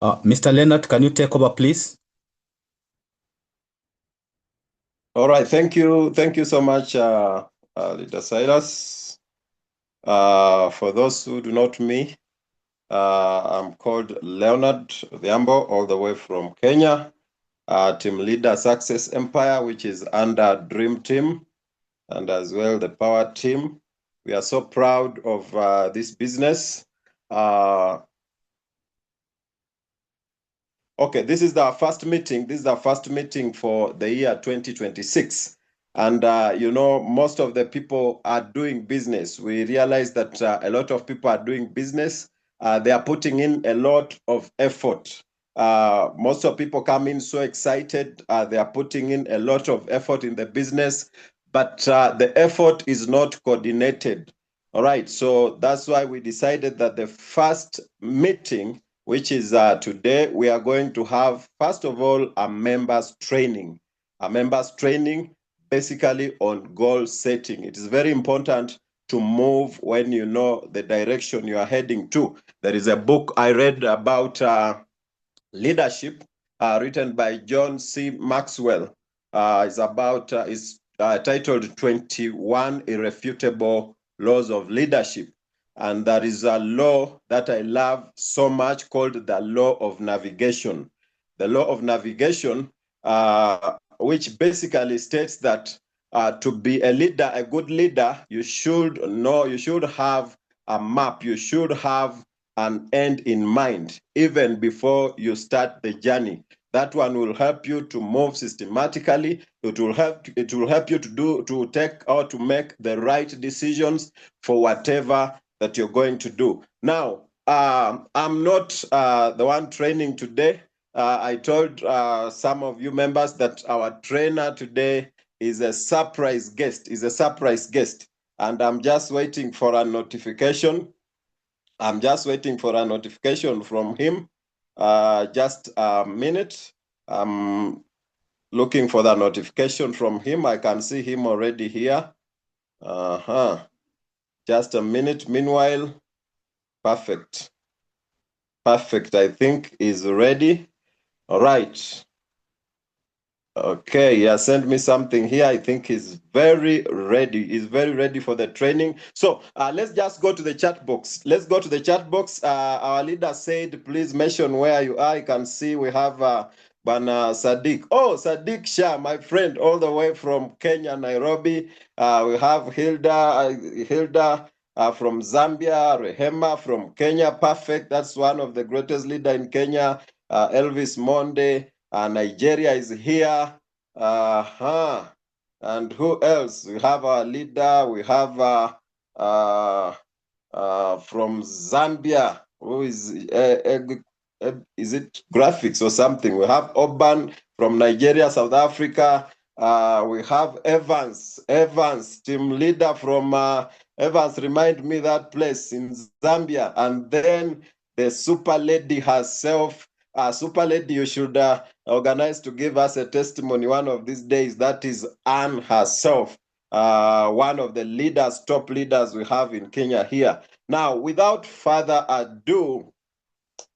Mr. Leonard, can you take over, please? All right, thank you so much, Leader Silas. For those who do not know me, I'm called Leonard Dhiambo, all the way from Kenya. Team leader Success Empire, which is under Dream Team, and as well the Power Team. We are so proud of this business. Okay, this is our first meeting. This is our first meeting for the year 2026. And, you know, most of the people are doing business. We realize that a lot of people are doing business. They are putting in a lot of effort. Most of people come in so excited. They are putting in a lot of effort in the business, but the effort is not coordinated. All right, so that's why we decided that the first meeting, which is today, we are going to have, first of all, a members training. A members training basically on goal setting. It is very important to move when you know the direction you are heading to. There is a book I read about leadership written by John C. Maxwell. It's titled 21 Irrefutable Laws of Leadership. And there is a law that I love so much called the law of navigation. The law of navigation, which basically states that to be a leader, a good leader, you should have a map, you should have an end in mind, even before you start the journey. That one will help you to move systematically. It will help you to make the right decisions for whatever that you're going to do. Now, I'm not the one training today. I told some of you members that our trainer today is a surprise guest, and I'm just waiting for a notification. I'm just waiting for a notification from him. Just a minute. I'm looking for the notification from him. I can see him already here. Just a minute. Meanwhile, perfect. Perfect. I think is ready. All right. Okay, yeah, send me something here. I think he's very ready. He's very ready for the training. So let's just go to the chat box. Let's go to the chat box. Our leader said, please mention where you are. I can see we have Bana Sadiq. Oh, Sadiq Shah, my friend, all the way from Kenya, Nairobi. We have Hilda from Zambia, Rehema from Kenya. Perfect. That's one of the greatest leader in Kenya. Elvis Monde. Nigeria is here. And who else? We have our leader. We have from Zambia. Who is it graphics or something? We have Oban from Nigeria, South Africa. We have Evans, team leader from Evans. Remind me that place in Zambia. And then the super lady herself. Super lady, you should organize to give us a testimony one of these days. That is Anne herself, one of the leaders, top leaders we have in Kenya here. Now, without further ado,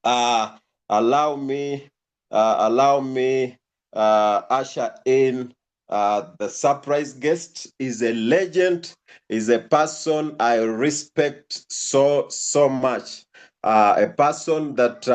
allow me usher in the surprise guest. Is a legend, is a person I respect so much, a person that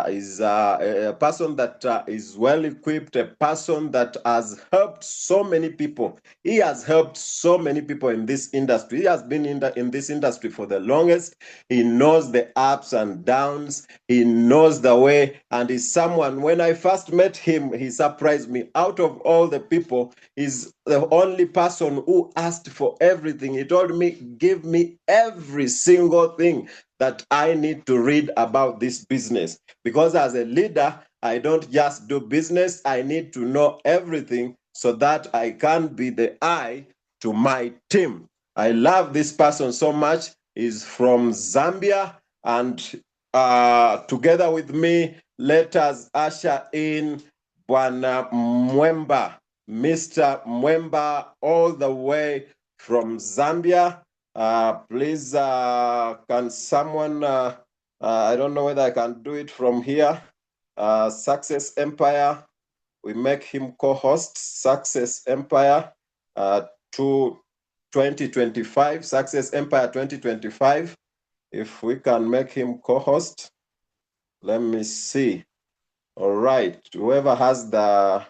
is a person that is well equipped, a person that has helped so many people. He has helped so many people in this industry. He has been in this industry for the longest. He knows the ups and downs. He knows the way, and is someone, when I first met him, he surprised me. Out of all the people, he's the only person who asked for everything. He told me, give me every single thing that I need to read about this business. Because as a leader, I don't just do business. I need to know everything so that I can be the eye to my team. I love this person so much. He's from Zambia, and together with me, let us usher in Bwana Mwemba, Mr. Mwemba, all the way from Zambia. Please, can someone I don't know whether I can do it from here. Success Empire, we make him co-host. Success Empire to 2025, Success Empire 2025. If we can make him co-host, let me see. All right, whoever has the,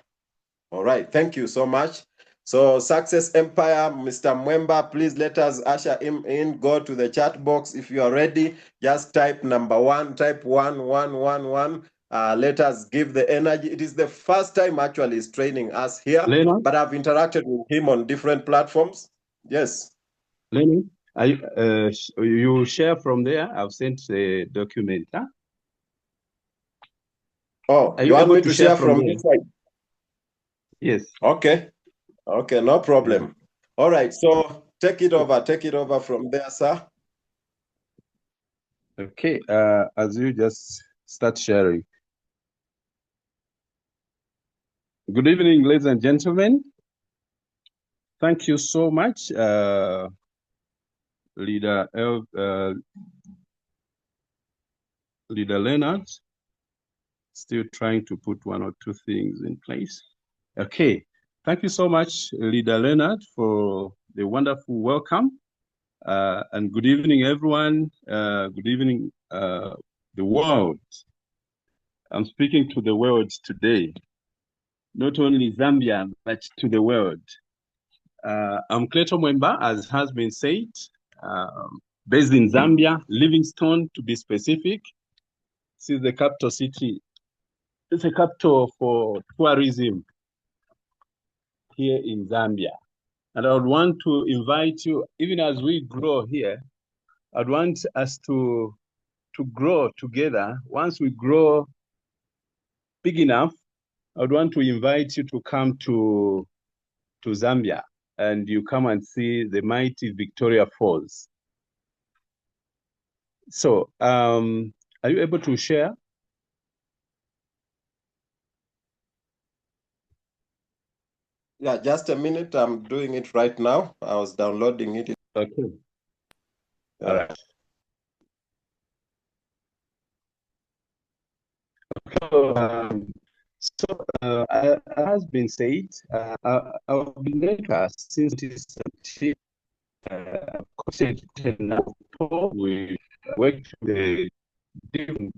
all right, thank you so much. So Success Empire, Mr. Mwemba, please let us usher him in. Go to the chat box. If you are ready, just type number one, type 1111. Let us give the energy. It is the first time actually he's training us here, Leonard? but I've interacted with him on different platforms. Yes. Leonard, you share from there? I've sent the document. Huh? Oh, Are you you want able me to to share share from from there? this side? Yes. Okay. Okay, no problem. Yeah. All right, so take it over from there, sir. Okay, as you just start sharing. Good evening, ladies and gentlemen. Thank you so much, Leader Leonard. Still trying to put one or two things in place. Okay, thank you so much, Leader Leonard, for the wonderful welcome. And good evening, everyone. Good evening, the world. I'm speaking to the world today, not only Zambia, but to the world. I'm Cleto Mwemba, as has been said, based in Zambia, Livingstone to be specific. This is the capital city. It's a capital for tourism here in Zambia. And I would want to invite you, even as we grow here, I'd want us to grow together. Once we grow big enough, I'd want to invite you to come to Zambia and you come and see the mighty Victoria Falls. So, are you able to share? Yeah, just a minute. I'm doing it right now. I was downloading it. Okay. Yeah. All right. As has been said, I've been there since 2017. We worked with the different,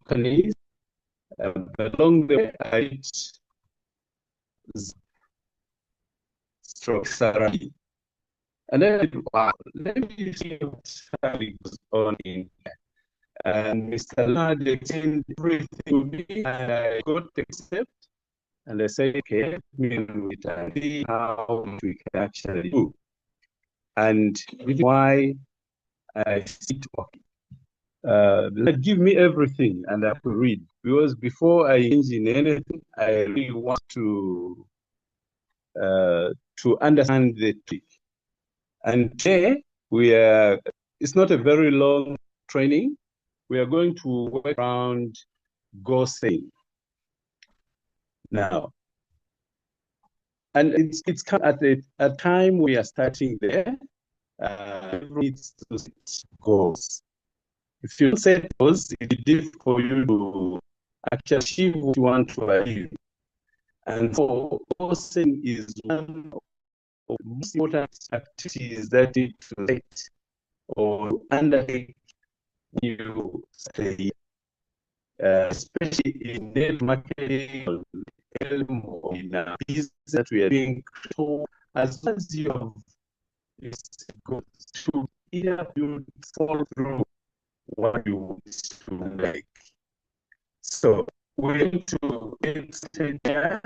companies. But along the way, I structure. And then, wow, let me see what goes on in there. And Mr. Lad explained everything to me, and I got to accept. And I said, okay, let me see how we can actually do. And this is why I sit talking. Give me everything and I could read. Because before I engage in anything, I really want to understand the trick. And today, it's not a very long training. We are going to work around goal setting. Now, and it's come at a time we are starting there. Needs to set goals. If you set goals, it's difficult for you to actually achieve what you want to achieve. And so goal setting is one of the most important activities that you to set or undertake you study, especially in net marketing or in a business that we are doing. So as long as you have to either you fall through what you want to like. So we're going to extend there.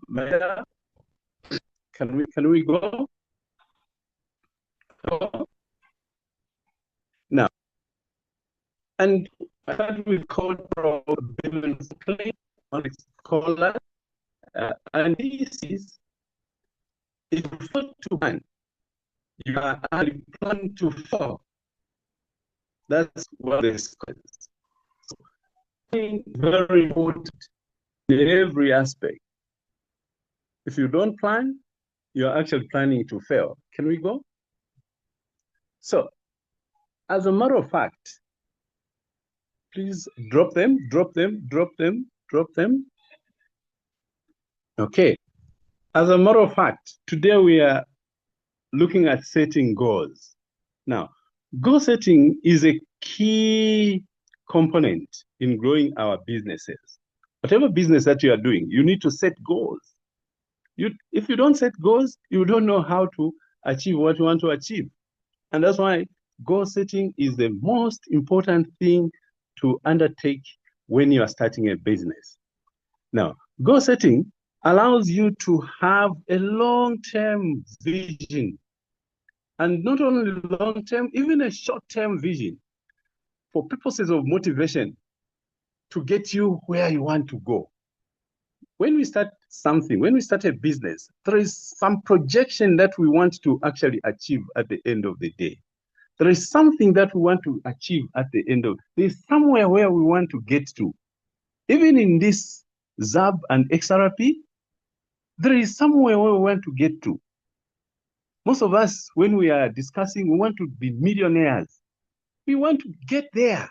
Maya, can we go? Now, and what we call building on scholar, and this is if you fall to one, you are planning to fall. That's what is very important in every aspect. If you don't plan, you're actually planning to fail. Can we go? So As a matter of fact, please drop them, drop them, drop them, drop them. Okay. As a matter of fact, today we are looking at setting goals. Now, goal setting is a key component in growing our businesses. Whatever business that you are doing, you need to set goals. If you don't set goals, you don't know how to achieve what you want to achieve. And that's why goal setting is the most important thing to undertake when you are starting a business. Now, goal setting allows you to have a long-term vision, and not only long-term, even a short-term vision for purposes of motivation to get you where you want to go. When we start something, when we start a business, there is some projection that we want to actually achieve at the end of the day. There is something that we want to achieve at the end of, there's somewhere where we want to get to. Even in this XAB and XRP, there is somewhere where we want to get to. Most of us, when we are discussing, we want to be millionaires. We want to get there.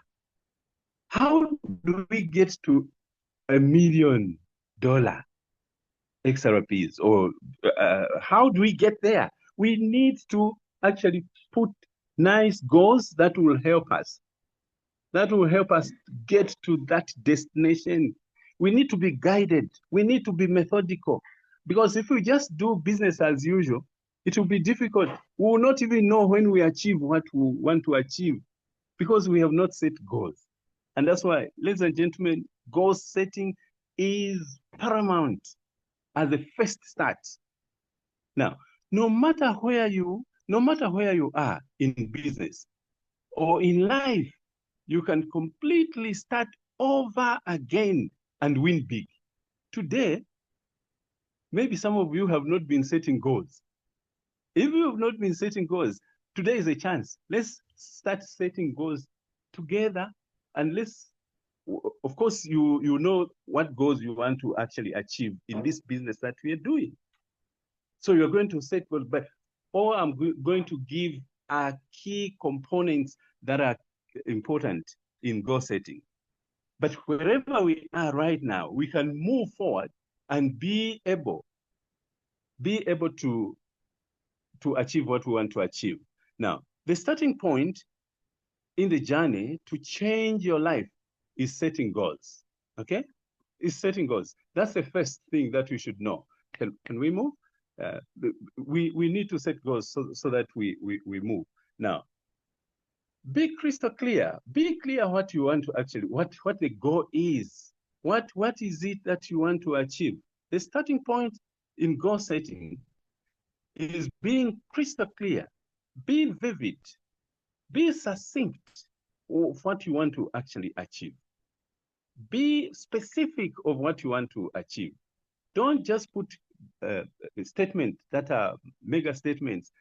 How do we get to $1 million XRPs? Or how do we get there? We need to actually put nice goals that will help us. That will help us get to that destination. We need to be guided. We need to be methodical. Because if we just do business as usual, it will be difficult. We will not even know when we achieve what we want to achieve because we have not set goals. And that's why, ladies and gentlemen, goal setting is paramount as the first start. Now, no matter where you are in business or in life, you can completely start over again and win big. Today, maybe some of you have not been setting goals. If you have not been setting goals, today is a chance. Let's start setting goals together, and of course, you know what goals you want to actually achieve in this business that we are doing. So you're going to set goals, but all I'm going to give are key components that are important in goal setting. But wherever we are right now, we can move forward and be able to achieve what we want to achieve. Now, the starting point in the journey to change your life is setting goals. Okay? Is setting goals. That's the first thing that we should know. Can we move? We need to set goals so that we move. Now, be crystal clear. Be clear what you want to actually, what the goal is. What is it that you want to achieve? The starting point in goal setting is being crystal clear, be vivid, be succinct of what you want to actually achieve. Be specific of what you want to achieve. Don't just put statements that are mega statements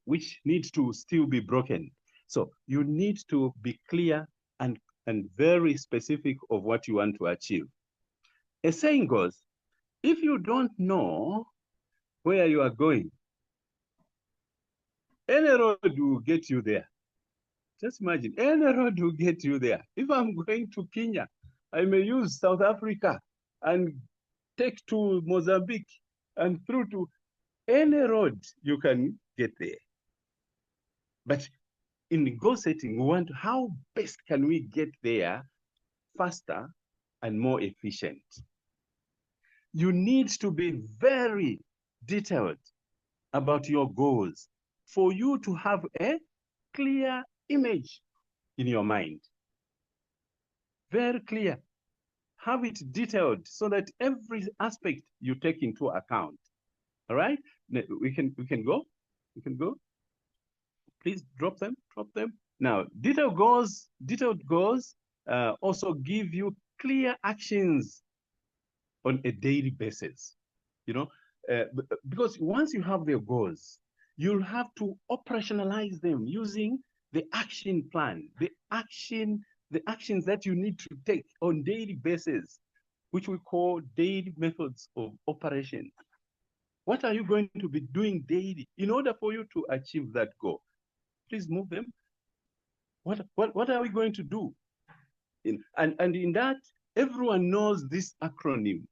which need to still be broken. So you need to be clear and very specific of what you want to achieve. A saying goes, if you don't know where you are going, any road will get you there. Just imagine, any road will get you there. If I'm going to Kenya, I may use South Africa and take to Mozambique and through to any road you can get there. But in goal setting, we want how best can we get there faster and more efficient. You need to be very detailed about your goals for you to have a clear image in your mind. Very clear. Have it detailed so that every aspect you take into account. All right? We can go. We can go. Please drop them. Now, detailed goals also give you clear actions on a daily basis. You know, because once you have their goals, you'll have to operationalize them using the action plan, the actions that you need to take on daily basis, which we call daily methods of operation. What are you going to be doing daily in order for you to achieve that goal? please move them. What are we going to do? And in that, everyone knows this acronym.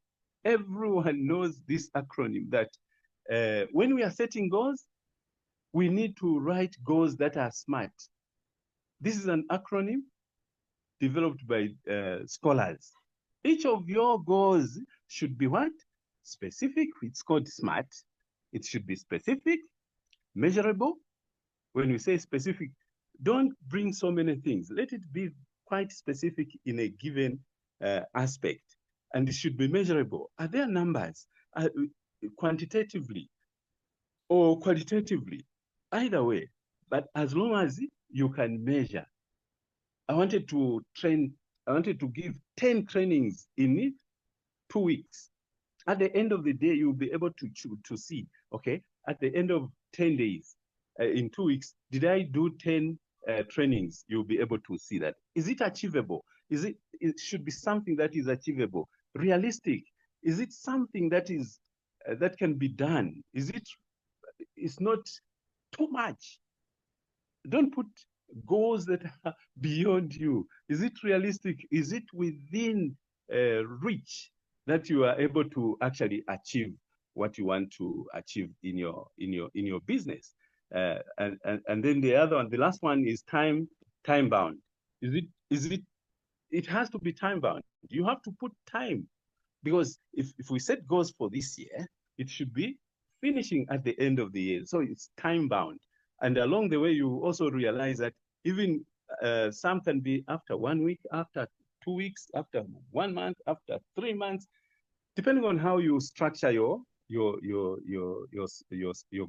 Everyone knows this acronym that when we are setting goals, we need to write goals that are SMART. This is an acronym developed by scholars. Each of your goals should be what? Specific. It's called SMART. It should be specific, measurable. When we say specific, don't bring so many things. Let it be quite specific in a given aspect. And it should be measurable. Are there numbers quantitatively or qualitatively? Either way. But as long as you can measure. I wanted to give 10 trainings in 2 weeks. At the end of the day, you'll be able to see, okay, at the end of 10 days, in 2 weeks, did I do 10 trainings? You'll be able to see that. Is it achievable? It should be something that is achievable, realistic. Is it something that is that can be done? It's not too much. Don't put goals that are beyond you. Is it realistic? Is it within reach that you are able to actually achieve what you want to achieve in your business? And then the last one is time bound. It has to be time bound. You have to put time, because if we set goals for this year, it should be finishing at the end of the year. So it's time bound. And along the way, you also realize that even some can be after 1 week, after 2 weeks, after 1 month, after 3 months, depending on how you structure your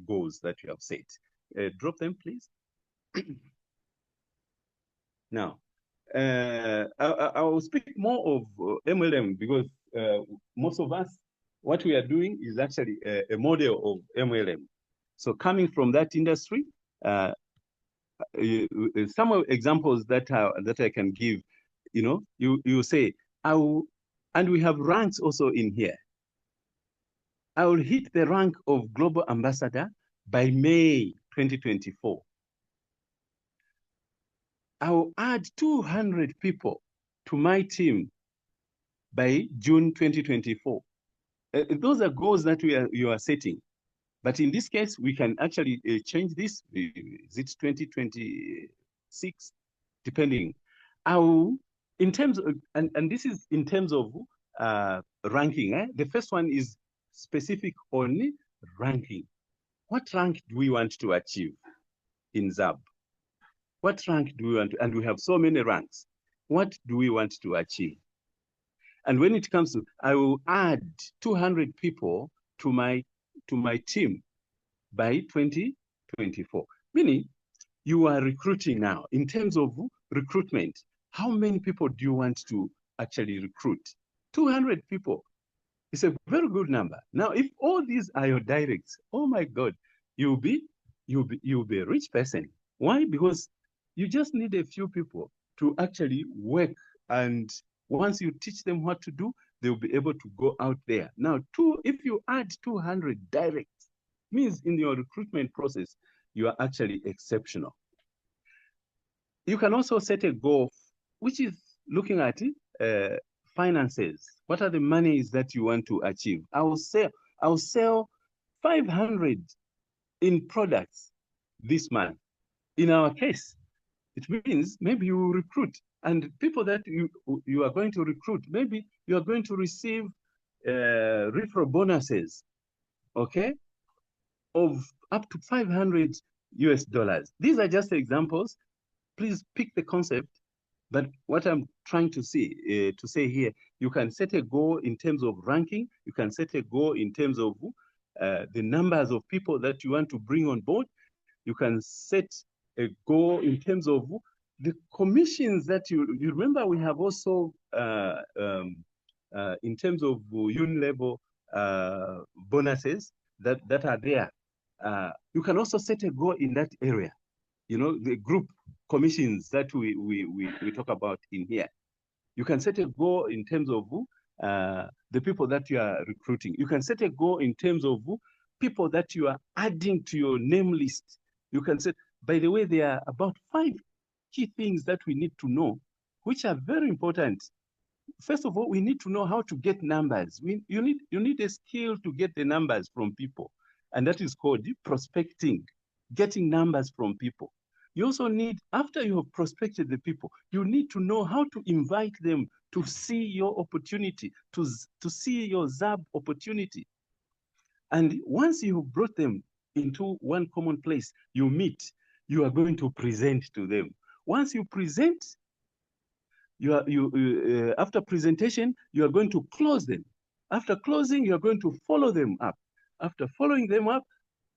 goals that you have set. Drop them, please. Now, I will speak more of MLM, because most of us, what we are doing is actually a model of MLM. So coming from that industry, some examples that I can give, you say, and we have ranks also in here. I will hit the rank of Global Ambassador by May 2024. I will add 200 people to my team by June 2024. Those are goals that you are setting. But in this case, we can actually change this. Is it 2026? Depending. In terms of, and this is in terms of ranking. The first one is specific only ranking. What rank do we want to achieve in XAB? What rank do we want to, and we have so many ranks. What do we want to achieve? And when it comes to, I will add 200 people to my team by 2024. Meaning, you are recruiting now. In terms of recruitment, how many people do you want to actually recruit? 200 people. It's a very good number. Now, if all these are your directs, oh my God, you'll be a rich person. Why? Because you just need a few people to actually work, and once you teach them what to do, they'll be able to go out there. Now, if you add 200 directs, means in your recruitment process, you are actually exceptional. You can also set a goal, which is looking at finances. What are the monies that you want to achieve? I'll sell 500 in products this month. In our case, it means maybe you recruit, and people that you are going to recruit, maybe you are going to receive referral bonuses, okay, of up to $500 US. These are just examples. Please pick the concept. But what I'm trying to say here, you can set a goal in terms of ranking. You can set a goal in terms of the numbers of people that you want to bring on board. You can set a goal in terms of the commissions that you remember. We have also in terms of level bonuses that are there. You can also set a goal in that area. The group commissions that we talk about in here. You can set a goal in terms of the people that you are recruiting. You can set a goal in terms of people that you are adding to your name list. You can set, By the way, there are about 5 key things that we need to know, which are very important. First of all, we need to know how to get numbers. You need a skill to get the numbers from people, and that is called prospecting, getting numbers from people. You also need, after you have prospected the people, you need to know how to invite them to see your opportunity, to see your XAB opportunity. And once you have brought them into one common place, you meet, you are going to present to them. Once you present, after presentation, you are going to close them. After closing, you are going to follow them up. After following them up,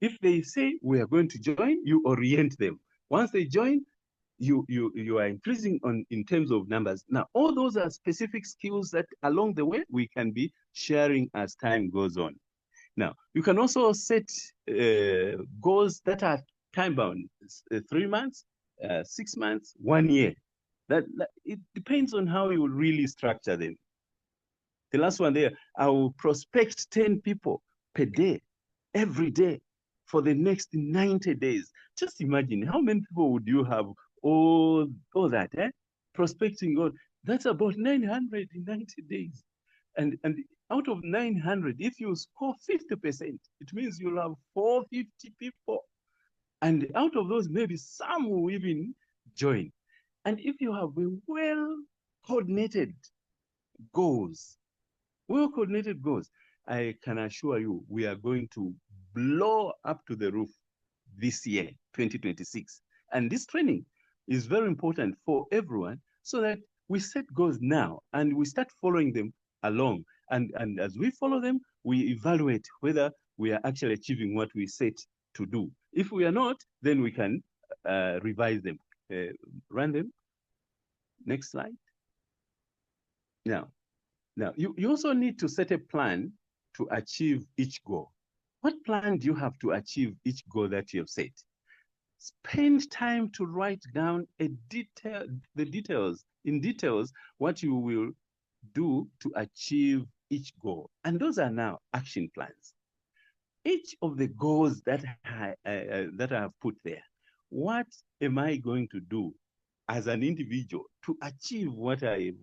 if they say we are going to join, you orient them. Once they join, you are increasing in terms of numbers. Now, all those are specific skills that along the way we can be sharing as time goes on. Now, you can also set goals that are time bound, 3 months, 6 months, 1 year. That it depends on how you really structure them. The last one there, I will prospect 10 people per day, every day, for the next 90 days. Just imagine how many people would you have all that, prospecting all. That's about 990 days. And out of 900, if you score 50%, it means you'll have 450 people. And out of those, maybe some will even join. And if you have a well-coordinated goals, I can assure you we are going to blow up to the roof this year, 2026. And this training is very important for everyone so that we set goals now and we start following them along. And as we follow them, we evaluate whether we are actually achieving what we set to do. If we are not, then we can revise them, run them. Next slide. Now, you also need to set a plan to achieve each goal. What plan do you have to achieve each goal that you have set? Spend time to write down the details, what you will do to achieve each goal. And those are now action plans. Each of the goals that I have put there, what am I going to do as an individual to achieve what I have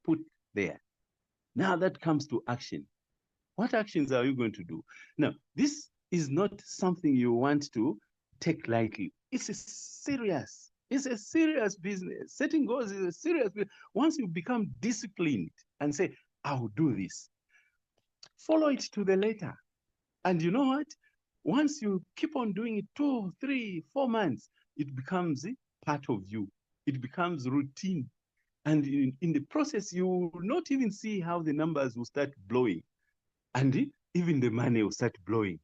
put there? Now that comes to action. What actions are you going to do? Now, this is not something you want to take lightly. It's a serious business. Setting goals is a serious business. Once you become disciplined and say, I'll do this, follow it to the letter. And you know what? Once you keep on doing it 2, 3, 4 months, it becomes part of you. It becomes routine. And in the process, you will not even see how the numbers will start blowing. And even the money will start blowing.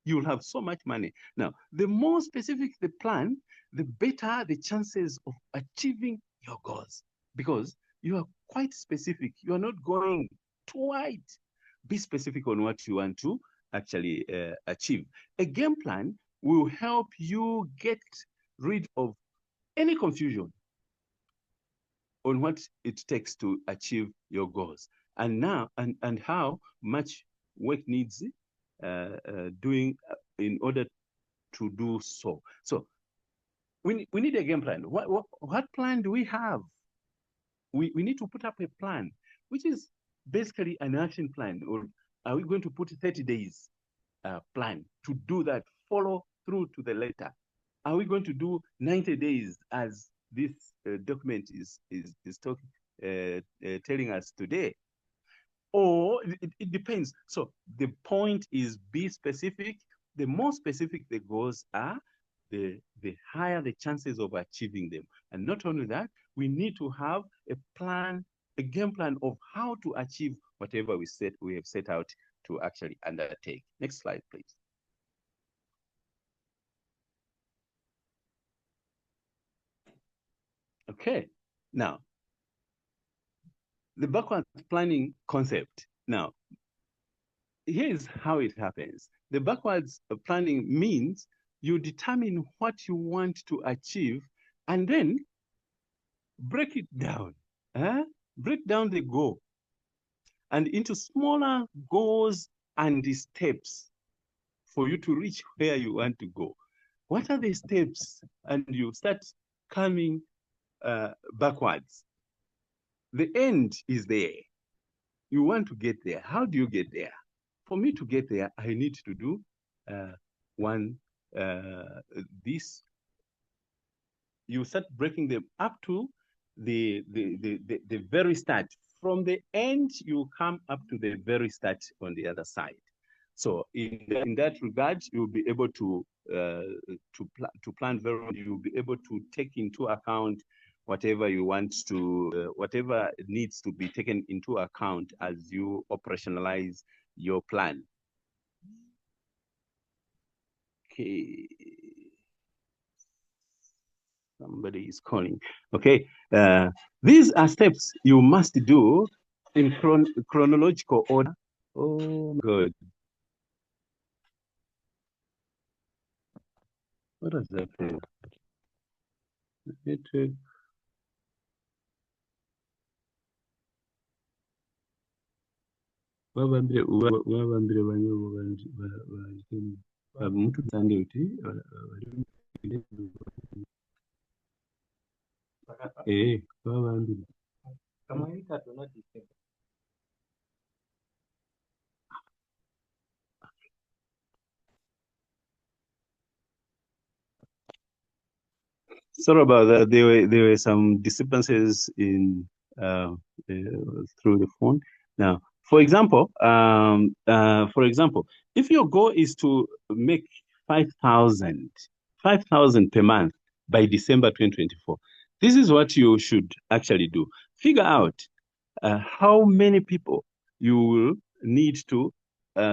You will have so much money. Now, the more specific the plan, the better the chances of achieving your goals. Because you are quite specific. You are not going too wide. Be specific on what you want to actually achieve. A game plan will help you get rid of any confusion on what it takes to achieve your goals, and now and how much work needs doing in order to do so. So we need a game plan. What plan do we have? We need to put up a plan, which is basically an action plan. Or are we going to put 30 days plan to do that, follow through to the letter? Are we going to do 90 days as this document is telling us today? Or it depends. So the point is, be specific. The more specific the goals are, the higher the chances of achieving them. And not only that, we need to have a plan, a game plan of how to achieve whatever we have set out to actually undertake. Next slide, please. Okay, now, the backwards planning concept. Now, here's how it happens. The backwards planning means you determine what you want to achieve and then break it down. Break down the goal and into smaller goals and the steps for you to reach where you want to go. What are the steps? And you start coming backwards. The end is there. You want to get there. How do you get there? For me to get there, I need to do this. You start breaking them up to the very start. From the end, you come up to the very start on the other side. So in that regard, you'll be able to plan very well. You'll be able to take into account whatever you want to, whatever needs to be taken into account as you operationalize your plan. Okay. Somebody is calling. Okay. These are steps you must do in chronological order. Oh, good. What does that mean? Sorry about that. There were some disturbances in through the phone. Now, for example, if your goal is to make 5,000 per month by December 2024, this is what you should actually do. Figure out how many people you will need to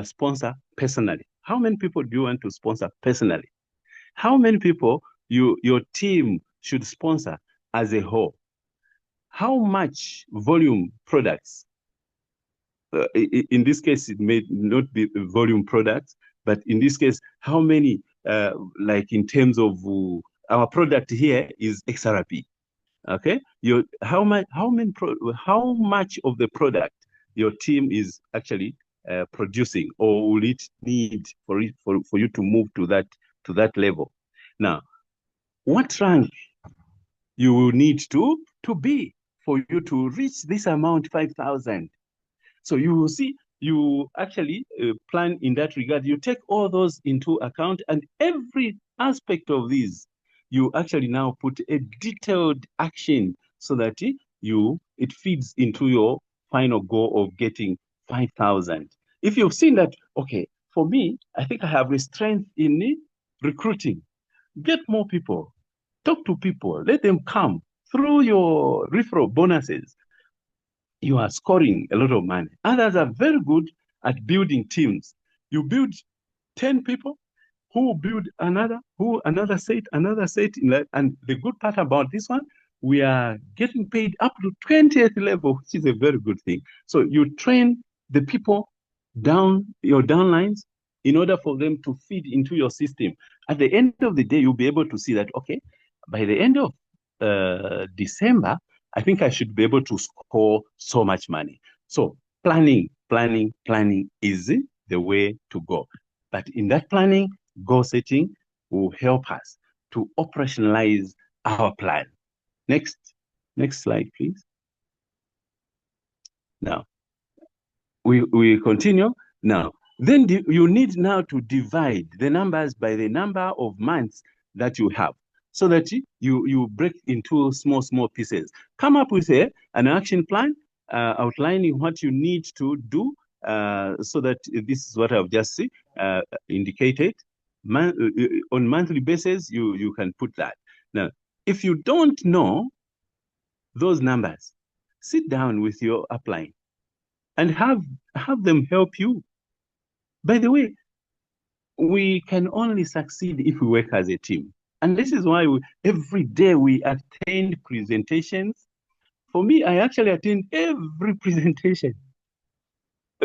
sponsor personally. How many people do you want to sponsor personally? How many people your team should sponsor as a whole? How much volume products? In this case, it may not be volume products, but in this case, how many, like in terms of our product here is XRP. Okay, how much of the product your team is actually producing, or will it need for you to move to that level? Now, what rank you will need to be for you to reach this amount, 5,000? So you will see, you actually plan in that regard. You take all those into account, and every aspect of these, you actually now put a detailed action so that it feeds into your final goal of getting 5,000. If you've seen that, okay, for me, I think I have a strength in recruiting. Get more people, talk to people, let them come through your referral bonuses. You are scoring a lot of money. Others are very good at building teams. You build 10 people who build another set, and the good part about this one, we are getting paid up to 20th level, which is a very good thing. So you train the people down your downlines in order for them to feed into your system. At the end of the day, you'll be able to see that, okay, by the end of December, I think I should be able to score so much money. So planning is the way to go. But in that planning, goal setting will help us to operationalize our plan. Next slide, please. Now, we continue. Now, then you need now to divide the numbers by the number of months that you have, so that you break into small pieces. Come up with an action plan outlining what you need to do, so that this is what I've just indicated. On monthly basis, you can put that. Now, if you don't know those numbers, sit down with your upline and have them help you. By the way, we can only succeed if we work as a team. And this is why every day we attend presentations. For me, I actually attend every presentation.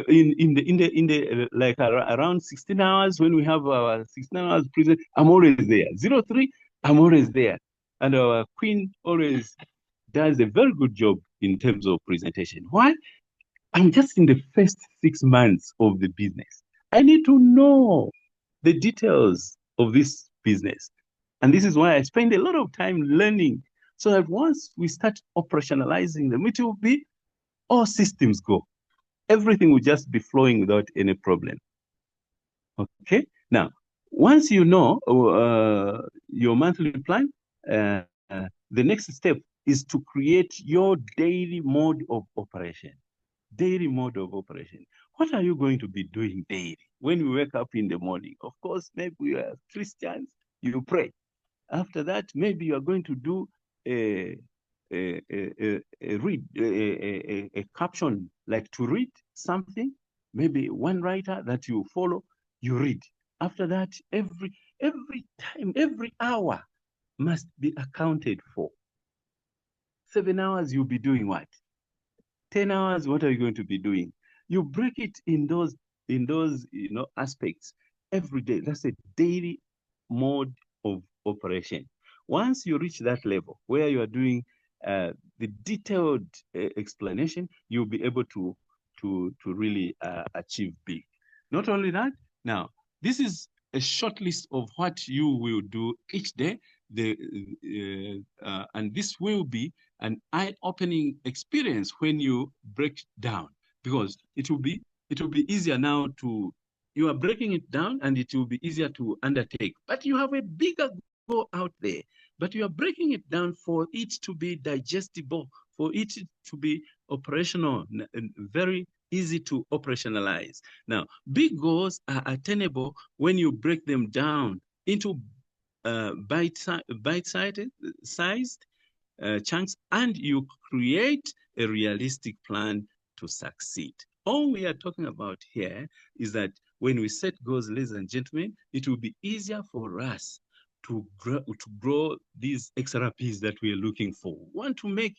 In the like around 16 hours, when we have our 16 hours present, I'm always there. 03, I'm always there. And our queen always does a very good job in terms of presentation. Why? I'm just in the first 6 months of the business. I need to know the details of this business. And this is why I spend a lot of time learning, so that once we start operationalizing them, it will be all systems go. Everything will just be flowing without any problem. Okay. Now, once you know your monthly plan, the next step is to create your daily mode of operation. Daily mode of operation. What are you going to be doing daily? When you wake up in the morning, of course, maybe you are Christians, you pray. After that, maybe you are going to do a caption, like to read something, maybe one writer that you follow, you read. After that, every time, every hour must be accounted for. 7 hours, you'll be doing what? 10 hours, what are you going to be doing? You break it in those aspects every day. That's a daily mode of operation. Once you reach that level where you are doing the detailed explanation, you'll be able to really achieve big. Not only that, now this is a short list of what you will do each day. And this will be an eye-opening experience when you break down, because it will be easier now to, you are breaking it down and it will be easier to undertake. But you have a bigger goal out there, but you are breaking it down for it to be digestible, for it to be operational, and very easy to operationalize. Now, big goals are attainable when you break them down into bite-sized chunks, and you create a realistic plan to succeed. All we are talking about here is that when we set goals, ladies and gentlemen, it will be easier for us to grow these XRPs that we are looking for. We want to make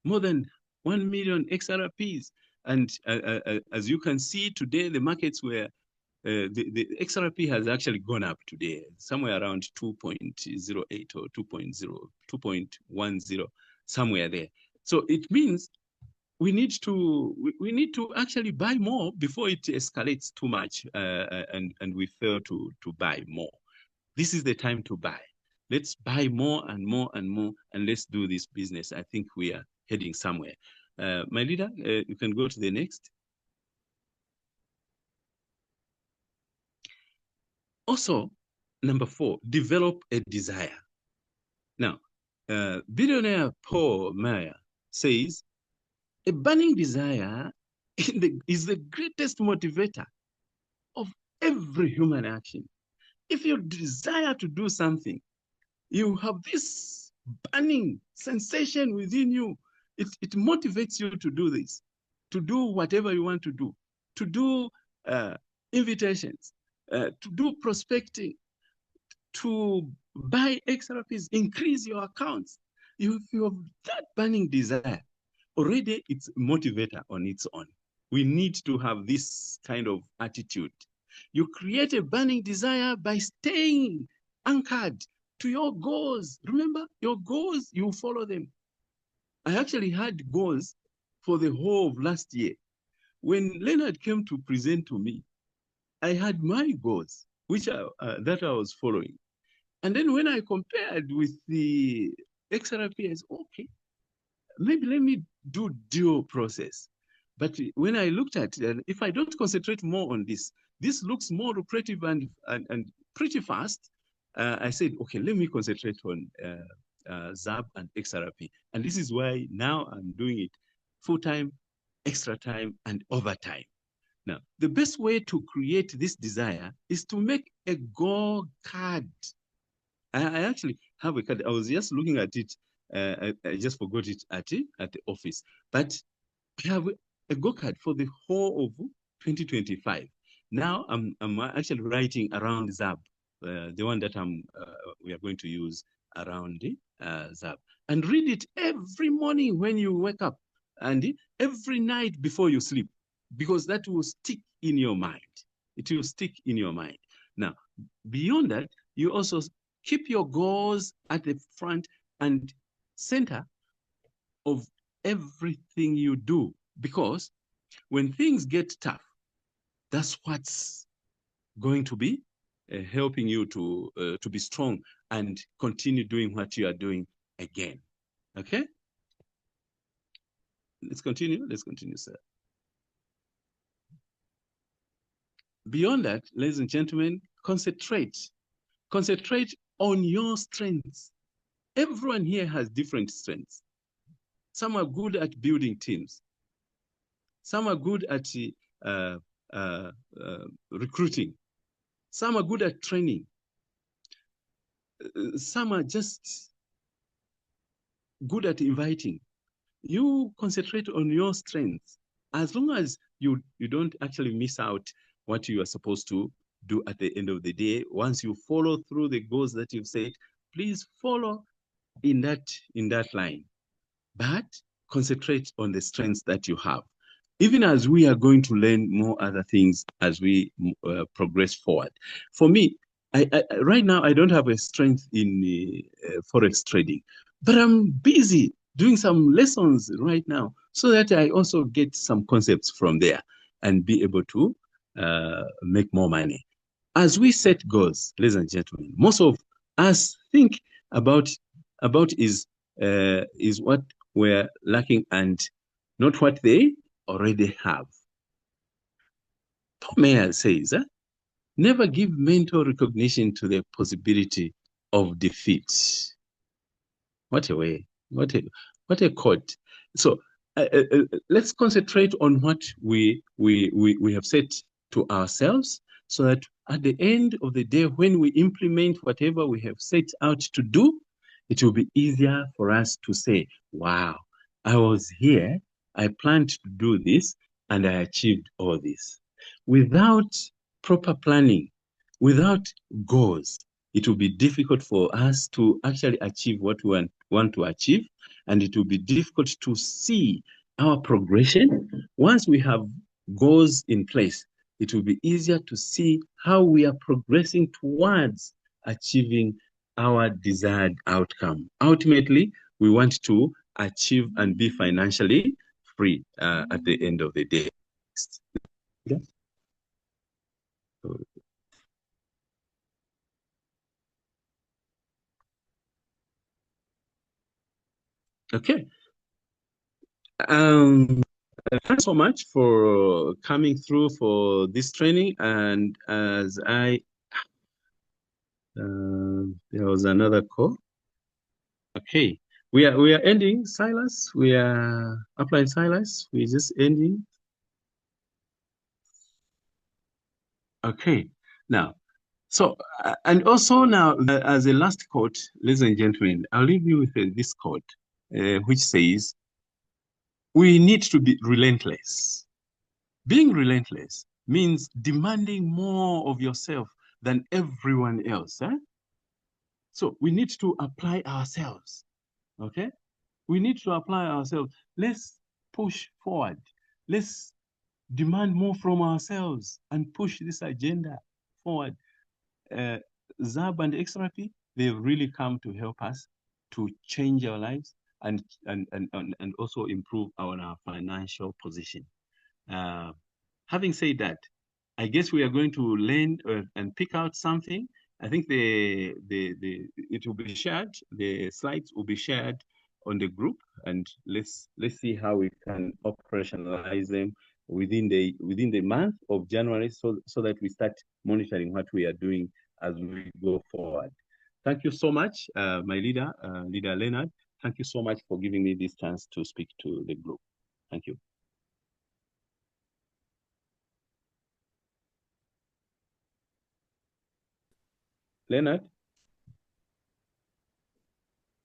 more than 1 million XRPs. And as you can see today, the markets were the XRP has actually gone up today, somewhere around 2.08 or 2.10, somewhere there. So it means we need to actually buy more before it escalates too much, and we fail to buy more. This is the time to buy. Let's buy more and more and more, and let's do this business. I think we are heading somewhere. My leader, you can go to the next. Also, number 4, develop a desire. Now, billionaire Paul Meyer says, a burning desire is the greatest motivator of every human action. If you desire to do something, you have this burning sensation within you. It motivates you to do this, to do whatever you want to do invitations, to do prospecting, to buy XRPs, increase your accounts. If you have that burning desire, already it's a motivator on its own. We need to have this kind of attitude. You create a burning desire by staying anchored to your goals. Remember, your goals, you follow them. I actually had goals for the whole of last year. When Leonard came to present to me, I had my goals, which that I was following. And then when I compared with the XRP, I said, okay, maybe let me do dual process. But when I looked at it, if I don't concentrate more on this looks more lucrative and pretty fast. I said, okay, let me concentrate on XAB and XRP. And this is why now I'm doing it full-time, extra time, and overtime. Now, the best way to create this desire is to make a goal card. I actually have a card. I was just looking at it. I just forgot it at the office. But I have a go card for the whole of 2025. Now I'm actually writing around XAB, the one that we are going to use around XAB, and read it every morning when you wake up, and every night before you sleep, because that will stick in your mind. It will stick in your mind. Now, beyond that, you also keep your goals at the front and center of everything you do, because when things get tough, that's what's going to be helping you to be strong and continue doing what you are doing again. Okay? Let's continue, sir. Beyond that, ladies and gentlemen, concentrate on your strengths. Everyone here has different strengths. Some are good at building teams. Some are good at recruiting. Some are good at training. Some are just good at inviting. You concentrate on your strengths. As long as you don't actually miss out what you are supposed to do at the end of the day, once you follow through the goals that you've set, please follow in that line. But concentrate on the strengths that you have. Even as we are going to learn more other things as we progress forward. For me, right now, I don't have a strength in forex trading, but I'm busy doing some lessons right now so that I also get some concepts from there and be able to make more money. As we set goals, ladies and gentlemen, most of us think about is what we're lacking and not what they already have. Paul Mayer says, never give mental recognition to the possibility of defeat. What a way, what a quote. So let's concentrate on what we have set to ourselves, so that at the end of the day, when we implement whatever we have set out to do, it will be easier for us to say, wow, I was here, I planned to do this, and I achieved all this. Without proper planning, without goals, it will be difficult for us to actually achieve what we want to achieve, and it will be difficult to see our progression. Once we have goals in place, it will be easier to see how we are progressing towards achieving our desired outcome. Ultimately, we want to achieve and be financially free at the end of the day. Yeah. Okay. Thanks so much for coming through for this training. And as there was another call. Okay, we are ending, Silas. We are applying Silas. We're just ending. Okay, now, so and also now as a last quote, ladies and gentlemen, I'll leave you with this quote, which says, "We need to be relentless." Being relentless means demanding more of yourself than everyone else. So we need to apply ourselves, okay? We need to apply ourselves. Let's push forward. Let's demand more from ourselves and push this agenda forward. XAB and XRP, they've really come to help us to change our lives and also improve our financial position. Having said that, I guess we are going to learn and pick out something. I think it will be shared. The slides will be shared on the group, and let's see how we can operationalize them within the month of January, so that we start monitoring what we are doing as we go forward. Thank you so much, my leader, Leader Leonard. Thank you so much for giving me this chance to speak to the group. Thank you. Leonard?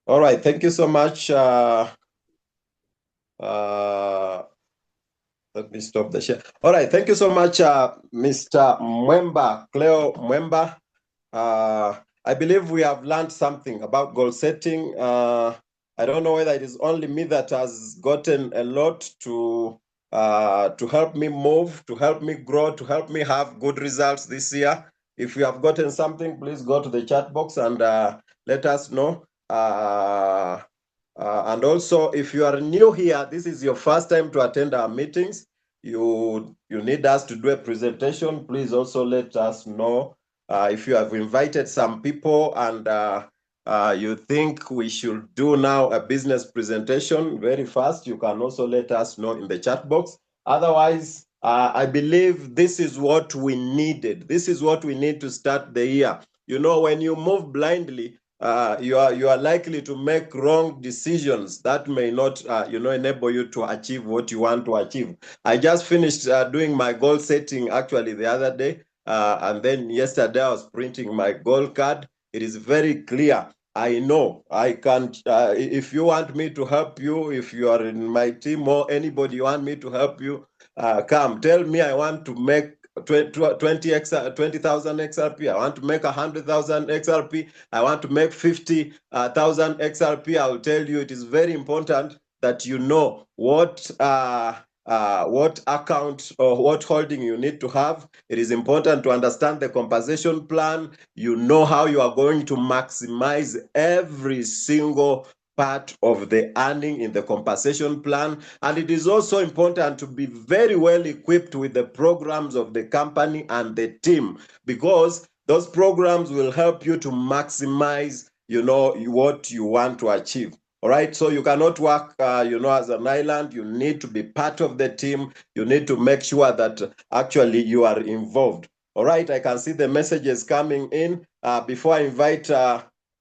All right, thank you so much. Let me stop the share. All right, thank you so much, Mr. Mwemba, Cleo Mwemba. I believe we have learned something about goal setting. I don't know whether it is only me that has gotten a lot to help me move, to help me grow, to help me have good results this year. If you have gotten something, please go to the chat box and let us know. And also, if you are new here, this is your first time to attend our meetings, you need us to do a presentation, please also let us know If you have invited some people and you think we should do now a business presentation very fast, you can also let us know in the chat box. Otherwise, I believe this is what we needed. This is what we need to start the year. You know, when you move blindly, you are likely to make wrong decisions that may not enable you to achieve what you want to achieve. I just finished doing my goal setting actually the other day, and then yesterday I was printing my goal card. It is very clear. I know I can. If you want me to help you, if you are in my team or anybody you want me to help you, come tell me. I want to make 20,000 XRP. I want to make 100,000 XRP. I want to make 50,000 XRP. I will tell you it is very important that you know what account or what holding you need to have. It is important to understand the compensation plan. You know how you are going to maximize every single part of the earning in the compensation plan. And it is also important to be very well equipped with the programs of the company and the team, because those programs will help you to maximize, what you want to achieve. All right, so you cannot work, as an island. You need to be part of the team. You need to make sure that actually you are involved. All right, I can see the messages coming in. Before I invite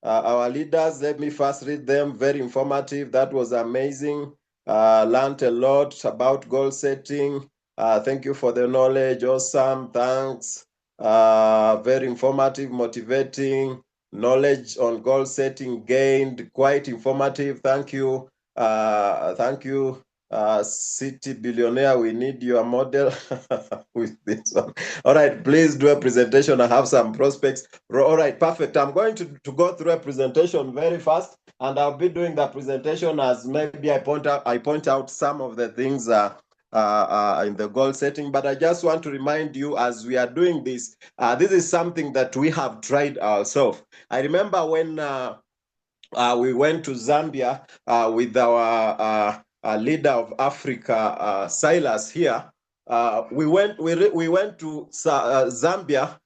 our leaders, let me first read them. Very informative. That was amazing. Learned a lot about goal setting. Thank you for the knowledge. Awesome. Thanks. Very informative, motivating. Knowledge on goal setting gained. Quite informative. Thank you. Thank you. City billionaire, we need your model with this one. All right, please do a presentation. I have some prospects. All right, perfect. I'm going to go through a presentation very fast, and I'll be doing the presentation as maybe I point out some of the things in the goal setting. But I just want to remind you, as we are doing this, this is something that we have tried ourselves. I remember when we went to Zambia with our leader of Africa, Silas here. We went to Zambia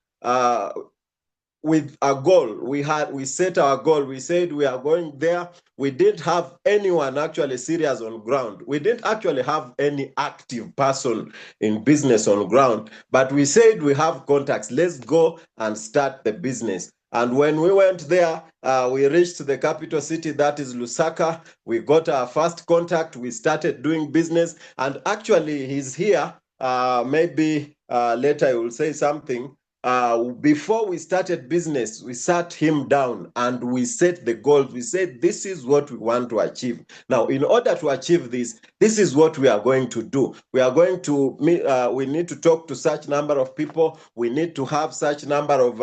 with a goal. We set our goal. We said we are going there. We didn't have anyone actually serious on ground. We didn't actually have any active person in business on ground, but we said we have contacts. Let's go and start the business. And when we went there, we reached the capital city, that is Lusaka. We got our first contact. We started doing business. And actually, he's here. Maybe later I will say something. Before we started business, we sat him down and we set the goals. We said, this is what we want to achieve. Now, in order to achieve this is what we are going to do. We are going to, we need to talk to such number of people. We need to have such number of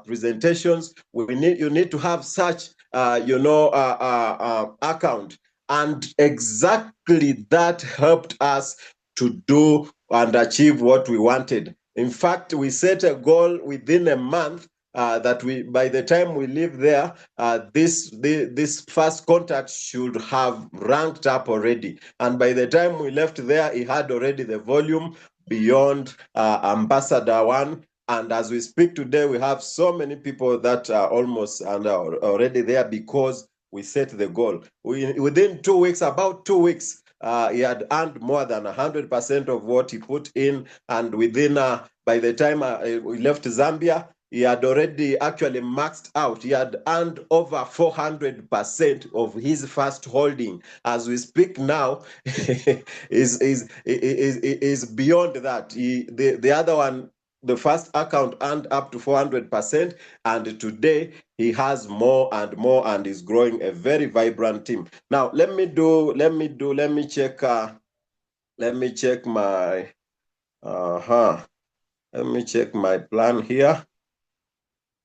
presentations. You need to have such, account. And exactly that helped us to do and achieve what we wanted. In fact, we set a goal within a month that by the time we leave there, this first contact should have ranked up already. And by the time we left there, he had already the volume beyond Ambassador 1. And as we speak today, we have so many people that are almost and are already there because we set the goal. Within 2 weeks, about 2 weeks, he had earned more than 100% of what he put in. And within, by the time we left Zambia, he had already actually maxed out. He had earned over 400% of his first holding. As we speak now, is beyond that. The other one, the first account earned up to 400%, and today he has more and more and is growing a very vibrant team. Now, let me check my plan here.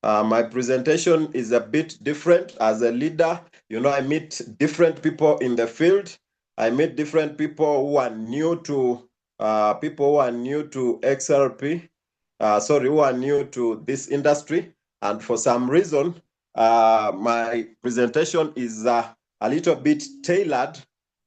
My presentation is a bit different. As a leader, I meet different people in the field. I meet different people who are new to XRP. Who are new to this industry. And for some reason, my presentation is a little bit tailored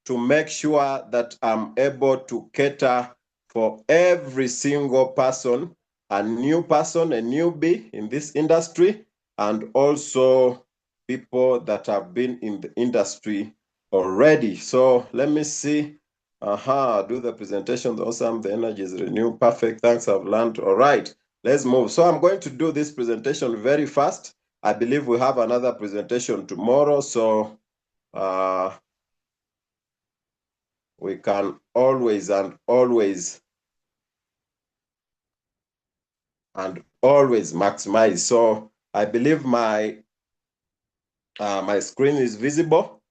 to make sure that I'm able to cater for every single person a new person, a newbie in this industry, and also people that have been in the industry already. So let me see. Do the presentation. Awesome. The energy is renewed. Perfect. Thanks. I've learned. All right. Let's move. So I'm going to do this presentation very fast. I believe we have another presentation tomorrow. So we can always maximize. So I believe my screen is visible.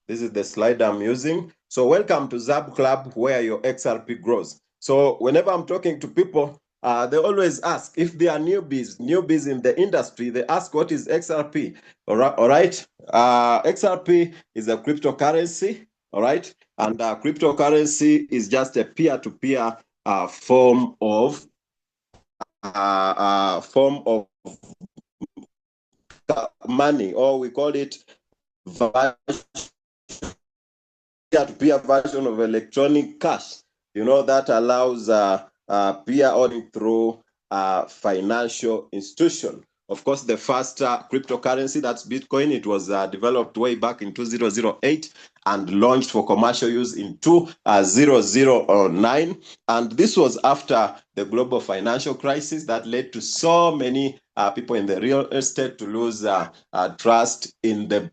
This is the slide I'm using. So welcome to XAB Club, where your XRP grows. So whenever I'm talking to people, they always ask if they are newbies in the industry. They ask, what is XRP? All right. XRP is a cryptocurrency. All right. And cryptocurrency is just a peer-to-peer form of money, or we call it peer-to-peer version of electronic cash. You know, that allows peer owning through a financial institution. Of course, the first cryptocurrency, that's Bitcoin, it was developed way back in 2008 and launched for commercial use in 2009. And this was after the global financial crisis that led to so many people in the real estate to lose trust in the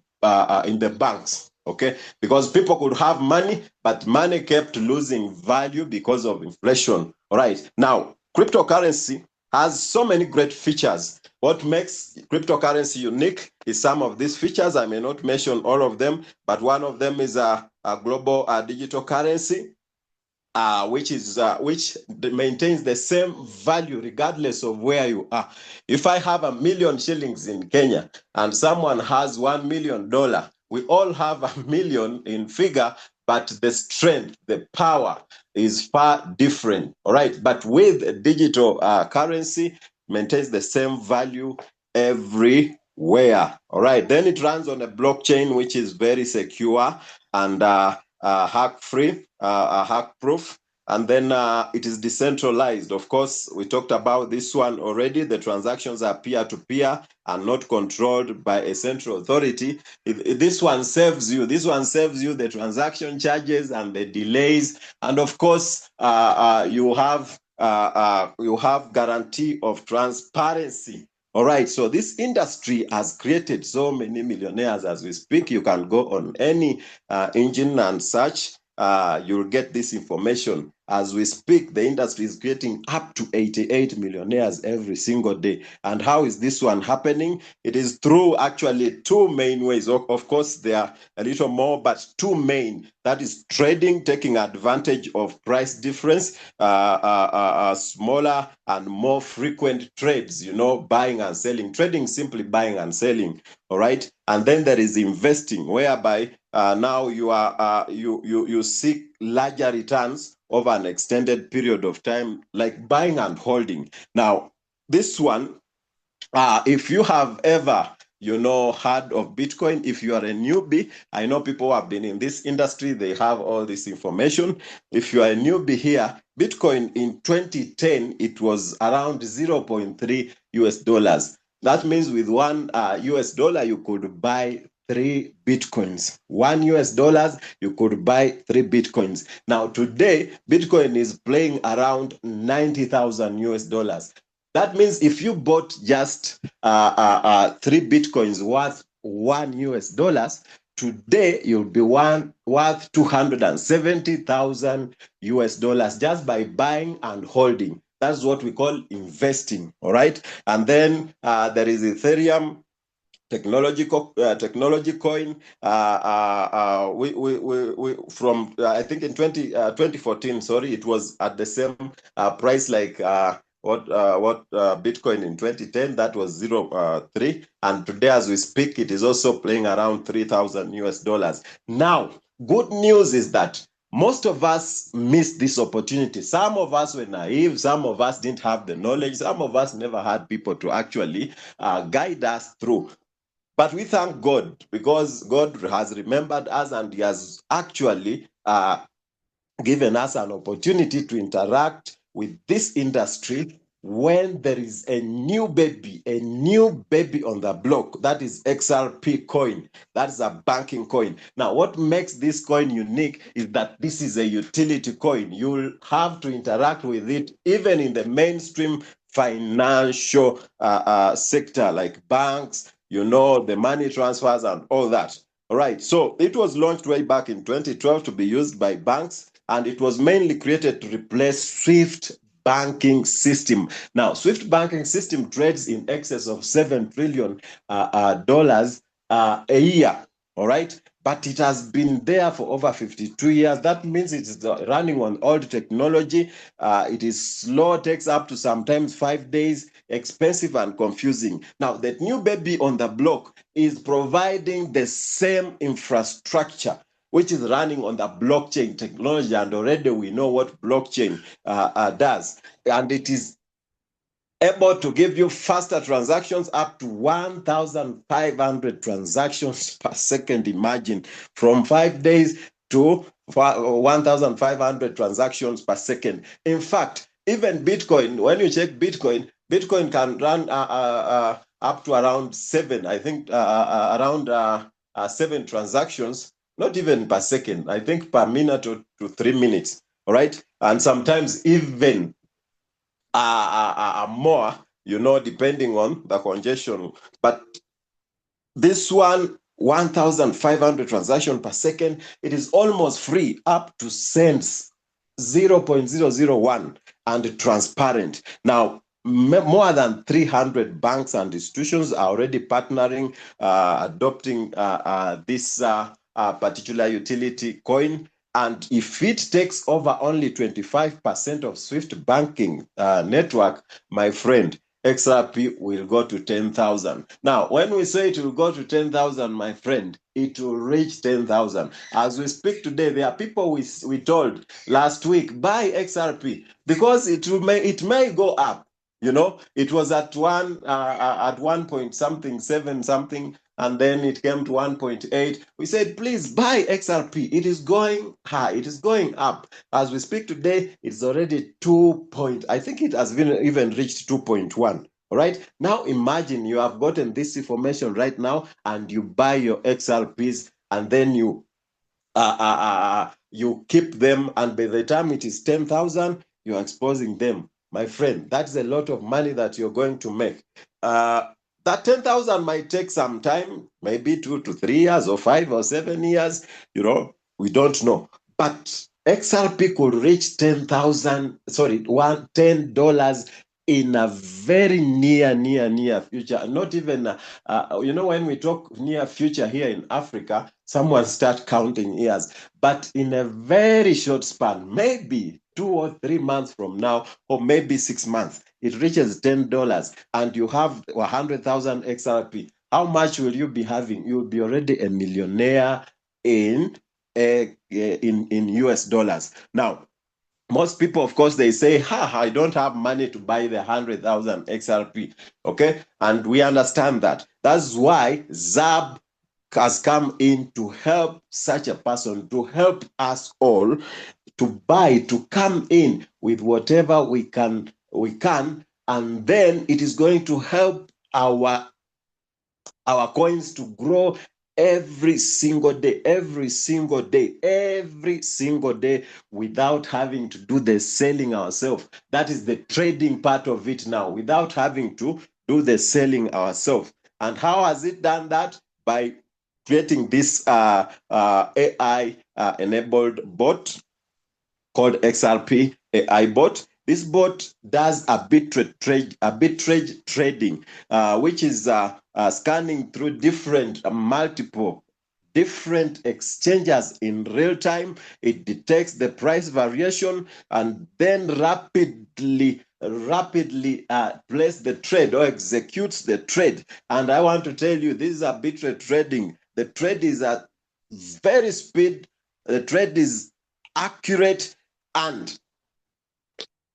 banks. Okay, because people could have money, but money kept losing value because of inflation. All right, now cryptocurrency has so many great features. What makes cryptocurrency unique is some of these features. I may not mention all of them, but one of them is a global digital currency, which maintains the same value regardless of where you are. If I have $1 million shillings in Kenya and someone has $1 million, we all have $1 million in figure, but the strength, the power is far different. All right, but with digital currency, maintains the same value everywhere. All right, then it runs on a blockchain which is very secure and hack-free, hack-proof, and then it is decentralized. Of course, we talked about this one already. The transactions are peer-to-peer and not controlled by a central authority. This one saves you. This one saves you the transaction charges and the delays. And of course, you have guarantee of transparency. All right, so this industry has created so many millionaires as we speak. You can go on any engine and search. You'll get this information. As we speak, the industry is creating up to 88 millionaires every single day. And how is this one happening? It is through actually two main ways. Of course, there are a little more, but two main. That is trading, taking advantage of price difference, smaller and more frequent trades, you know, buying and selling. Trading, simply buying and selling, all right? And then there is investing, whereby now you seek larger returns over an extended period of time, like buying and holding. Now, this one, if you have ever heard of Bitcoin, if you are a newbie, I know people who have been in this industry, they have all this information. If you are a newbie here, Bitcoin in 2010, it was around 0.3 US dollars. That means with one US dollar, you could buy 3 Bitcoins. $1 you could buy 3 Bitcoins. Now, today, Bitcoin is playing around 90,000 US dollars. That means if you bought just 3 Bitcoins worth $1, today you'll be worth 270,000 US dollars just by buying and holding. That's what we call investing, all right? And then there is Ethereum technology coin. We from I think in 2014, sorry, it was at the same price like what Bitcoin in 2010. That was 0.3, and today as we speak, it is also playing around 3,000 US dollars. Now, good news is that most of us missed this opportunity. Some of us were naive. Some of us didn't have the knowledge. Some of us never had people to actually guide us through. But we thank God, because God has remembered us and he has actually given us an opportunity to interact with this industry when there is a new baby on the block. That is XRP coin. That is a banking coin. Now, what makes this coin unique is that this is a utility coin. You'll have to interact with it even in the mainstream financial sector, like banks, the money transfers and all that. All right, so it was launched way back in 2012 to be used by banks, and it was mainly created to replace SWIFT banking system. Now, SWIFT banking system trades in excess of $7 trillion a year, all right? But it has been there for over 52 years. That means it's running on old technology. It is slow, takes up to sometimes 5 days, expensive and confusing. Now, that new baby on the block is providing the same infrastructure which is running on the blockchain technology, and already we know what blockchain does. And it is able to give you faster transactions, up to 1,500 transactions per second. Imagine, from 5 days to 1,500 transactions per second. In fact, even Bitcoin, when you check Bitcoin can run up to around 7, I think, around 7 transactions, not even per second, I think per minute to 3 minutes, all right? And sometimes even more, depending on the congestion. But this one, 1,500 transactions per second, it is almost free, up to cents, 0.001, and transparent. Now, more than 300 banks and institutions are already partnering, adopting this particular utility coin. And if it takes over only 25% of SWIFT banking network, my friend, XRP will go to 10,000. Now, when we say it will go to 10,000, my friend, it will reach 10,000. As we speak today, there are people we told last week, buy XRP, because it may go up. It was at 1 point something, 7 something, and then it came to 1.8. We said, please buy XRP. It is going high. It is going up. As we speak today, it's already 2 point. I think it has been even reached 2.1. All right. Now imagine you have gotten this information right now, and you buy your XRPs, and then you keep them, and by the time it is 10,000, you're exposing them. My friend, that's a lot of money that you're going to make. That 10,000 might take some time, maybe 2 to 3 years or 5 or 7 years, we don't know. But XRP could reach 10,000, sorry, $10 in a very near future. Not even, when we talk near future here in Africa, someone start counting years. But in a very short span, maybe 2 or 3 months from now, or maybe 6 months, it reaches $10, and you have 100,000 XRP. How much will you be having? You'll be already a millionaire in US dollars. Now, most people, of course, they say, I don't have money to buy the 100,000 XRP. Okay, and we understand that. That's why XAB has come in to help such a person, to help us all to come in with whatever we can, and then it is going to help our coins to grow every single day, without having to do the selling ourselves. That is the trading part of it now, without having to do the selling ourselves. And how has it done that? By creating this AI enabled bot called XRP AI bot. This bot does arbitrage trading, which is scanning through multiple different exchanges in real time. It detects the price variation and then rapidly place the trade or executes the trade. And I want to tell you, this is arbitrage trading. The trade is at very speed. The trade is accurate, and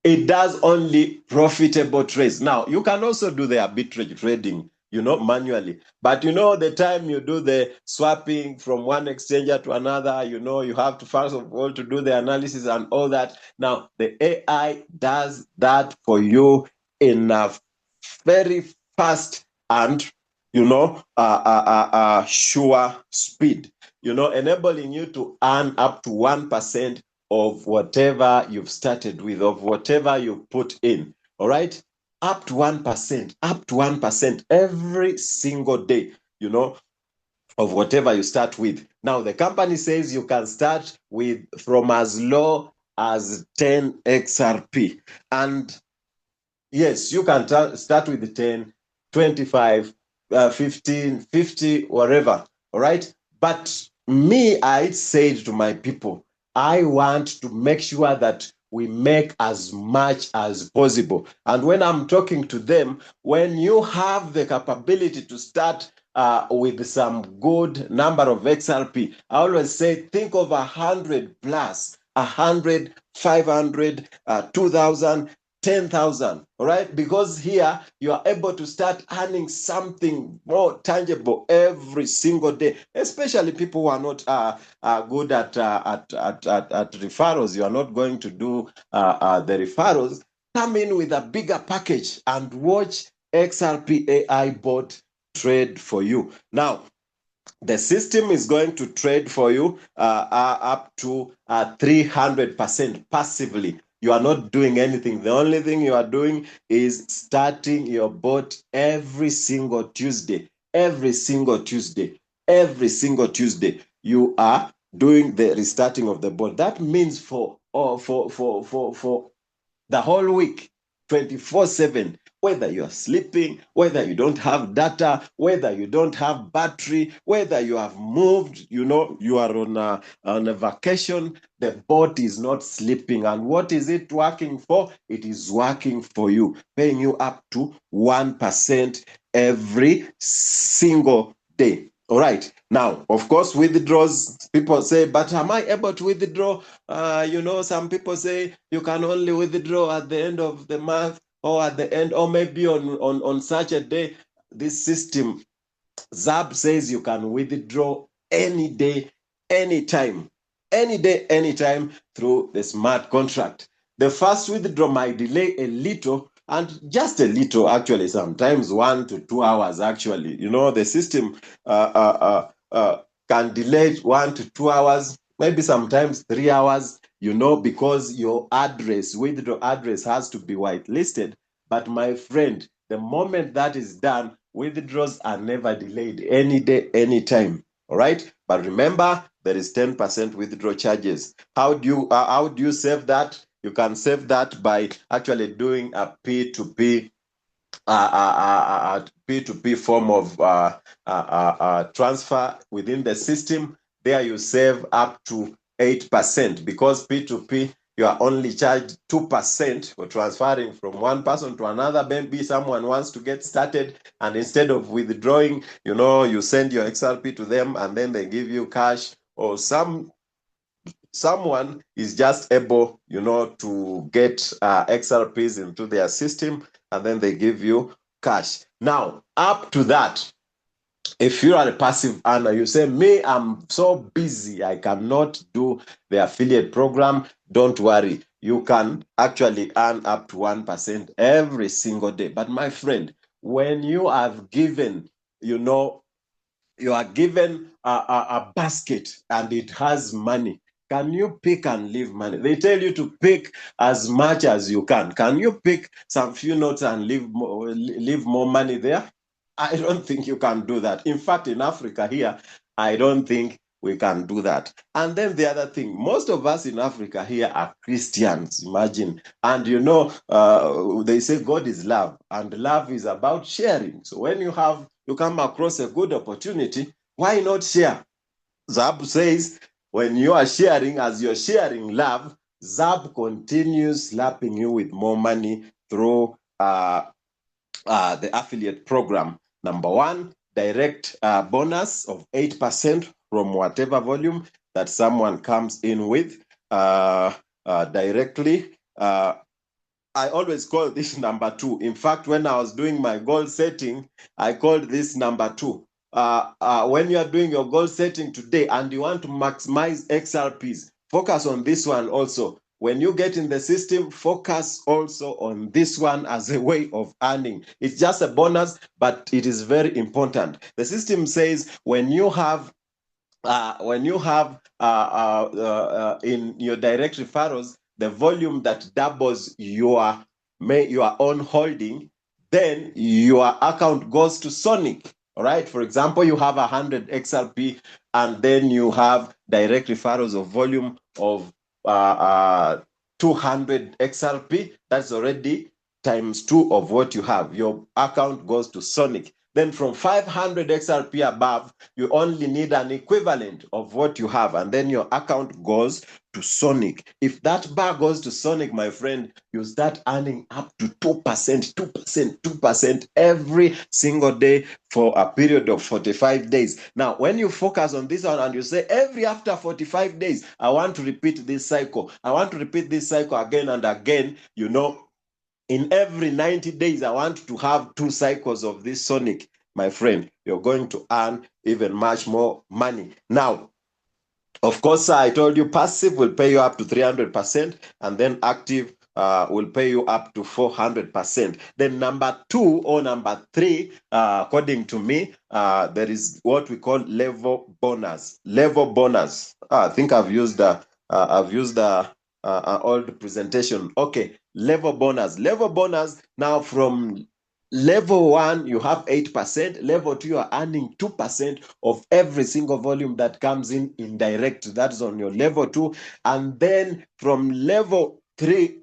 it does only profitable trades. Now, you can also do the arbitrage trading, manually. But the time you do the swapping from one exchanger to another, you have to first of all to do the analysis and all that. Now the AI does that for you in a very fast and sure speed, enabling you to earn up to 1% of whatever you've started with, of whatever you put in. All right, up to 1% every single day, of whatever you start with. Now the company says you can start with from as low as 10 XRP, and yes, you can start with 10, 25, 15, 50, whatever. All right. But me, I said to my people, I want to make sure that we make as much as possible. And when I'm talking to them, when you have the capability to start with some good number of XRP, I always say think of 100 plus, 100, 500, 2,000, 10,000, all right? Because here you are able to start earning something more tangible every single day, especially people who are not good at referrals. You are not going to do the referrals. Come in with a bigger package and watch XRP AI bot trade for you. Now, the system is going to trade for you up to 300% passively. You are not doing anything. The only thing you are doing is starting your bot every single Tuesday. Every single Tuesday. Every single Tuesday. You are doing the restarting of the bot. That means for the whole week, 24/7, whether you are sleeping, whether you don't have data, whether you don't have battery, whether you have moved, you are on a vacation, the bot is not sleeping. And what is it working for? It is working for you, paying you up to 1% every single day. All right. Now, of course, withdrawals, people say, but am I able to withdraw? Some people say you can only withdraw at the end of the month or at the end, or maybe on such a day. This system, XAB says you can withdraw any day, anytime, any day, anytime through the smart contract. The first withdrawal might delay a little, and just a little, actually, sometimes 1 to 2 hours, actually. The system can delay 1 to 2 hours, maybe sometimes 3 hours, because your address, withdrawal address, has to be whitelisted. But my friend, the moment that is done, withdrawals are never delayed, any day, any time. All right. But remember, there is 10% withdrawal charges. How do you save that? You can save that by actually doing a P2P P2P form of transfer within the system. There you save up to 8%, because P2P, you are only charged 2% for transferring from one person to another. Maybe someone wants to get started, and instead of withdrawing, you send your XRP to them and then they give you cash, or someone is just able, to get XRPs into their system, and then they give you cash. Now, up to that, if you are a passive earner, you say, me, I'm so busy, I cannot do the affiliate program. Don't worry. You can actually earn up to 1% every single day. But my friend, when you have given, you are given a basket and it has money, can you pick and leave money? They tell you to pick as much as you can. Can you pick some few notes and leave more money there? I don't think you can do that. In fact, in Africa here, I don't think we can do that. And then the other thing, most of us in Africa here are Christians, imagine. And they say God is love, and love is about sharing. So when you come across a good opportunity, why not share? XAB says, when you are sharing, as you're sharing love, XAB continues slapping you with more money through the affiliate program. Number one, direct bonus of 8% from whatever volume that someone comes in with directly. I always call this number 2. In fact, when I was doing my goal setting, I called this number 2. When you are doing your goal setting today and you want to maximize XRPs, focus on this one also. When you get in the system, focus also on this one as a way of earning. It's just a bonus, but it is very important. The system says when you have in your direct referrals the volume that doubles your own holding, then your account goes to Sonic. All right. For example, you have 100 XRP, and then you have direct referrals of volume of 200 XRP. That's already times 2 of what you have. Your account goes to Sonic. Then from 500 XRP above, you only need an equivalent of what you have, and then your account goes to Sonic. If that bar goes to Sonic, my friend, you start earning up to 2%, 2%, 2% every single day for a period of 45 days. Now, when you focus on this one and you say, every after 45 days, I want to repeat this cycle. I want to repeat this cycle again and again, you know, in every 90 days, I want to have 2 cycles of this Sonic, my friend, you're going to earn even much more money. Now, of course, I told you passive will pay you up to 300%, and then active will pay you up to 400%. Then number 2 or number 3, according to me, there is what we call level bonus. Level bonus. I think I've used old presentation. Okay, level bonus. Level bonus. Now from level 1, you have 8%. Level 2, you are earning 2% of every single volume that comes in indirect. That's on your level 2. And then from level 3,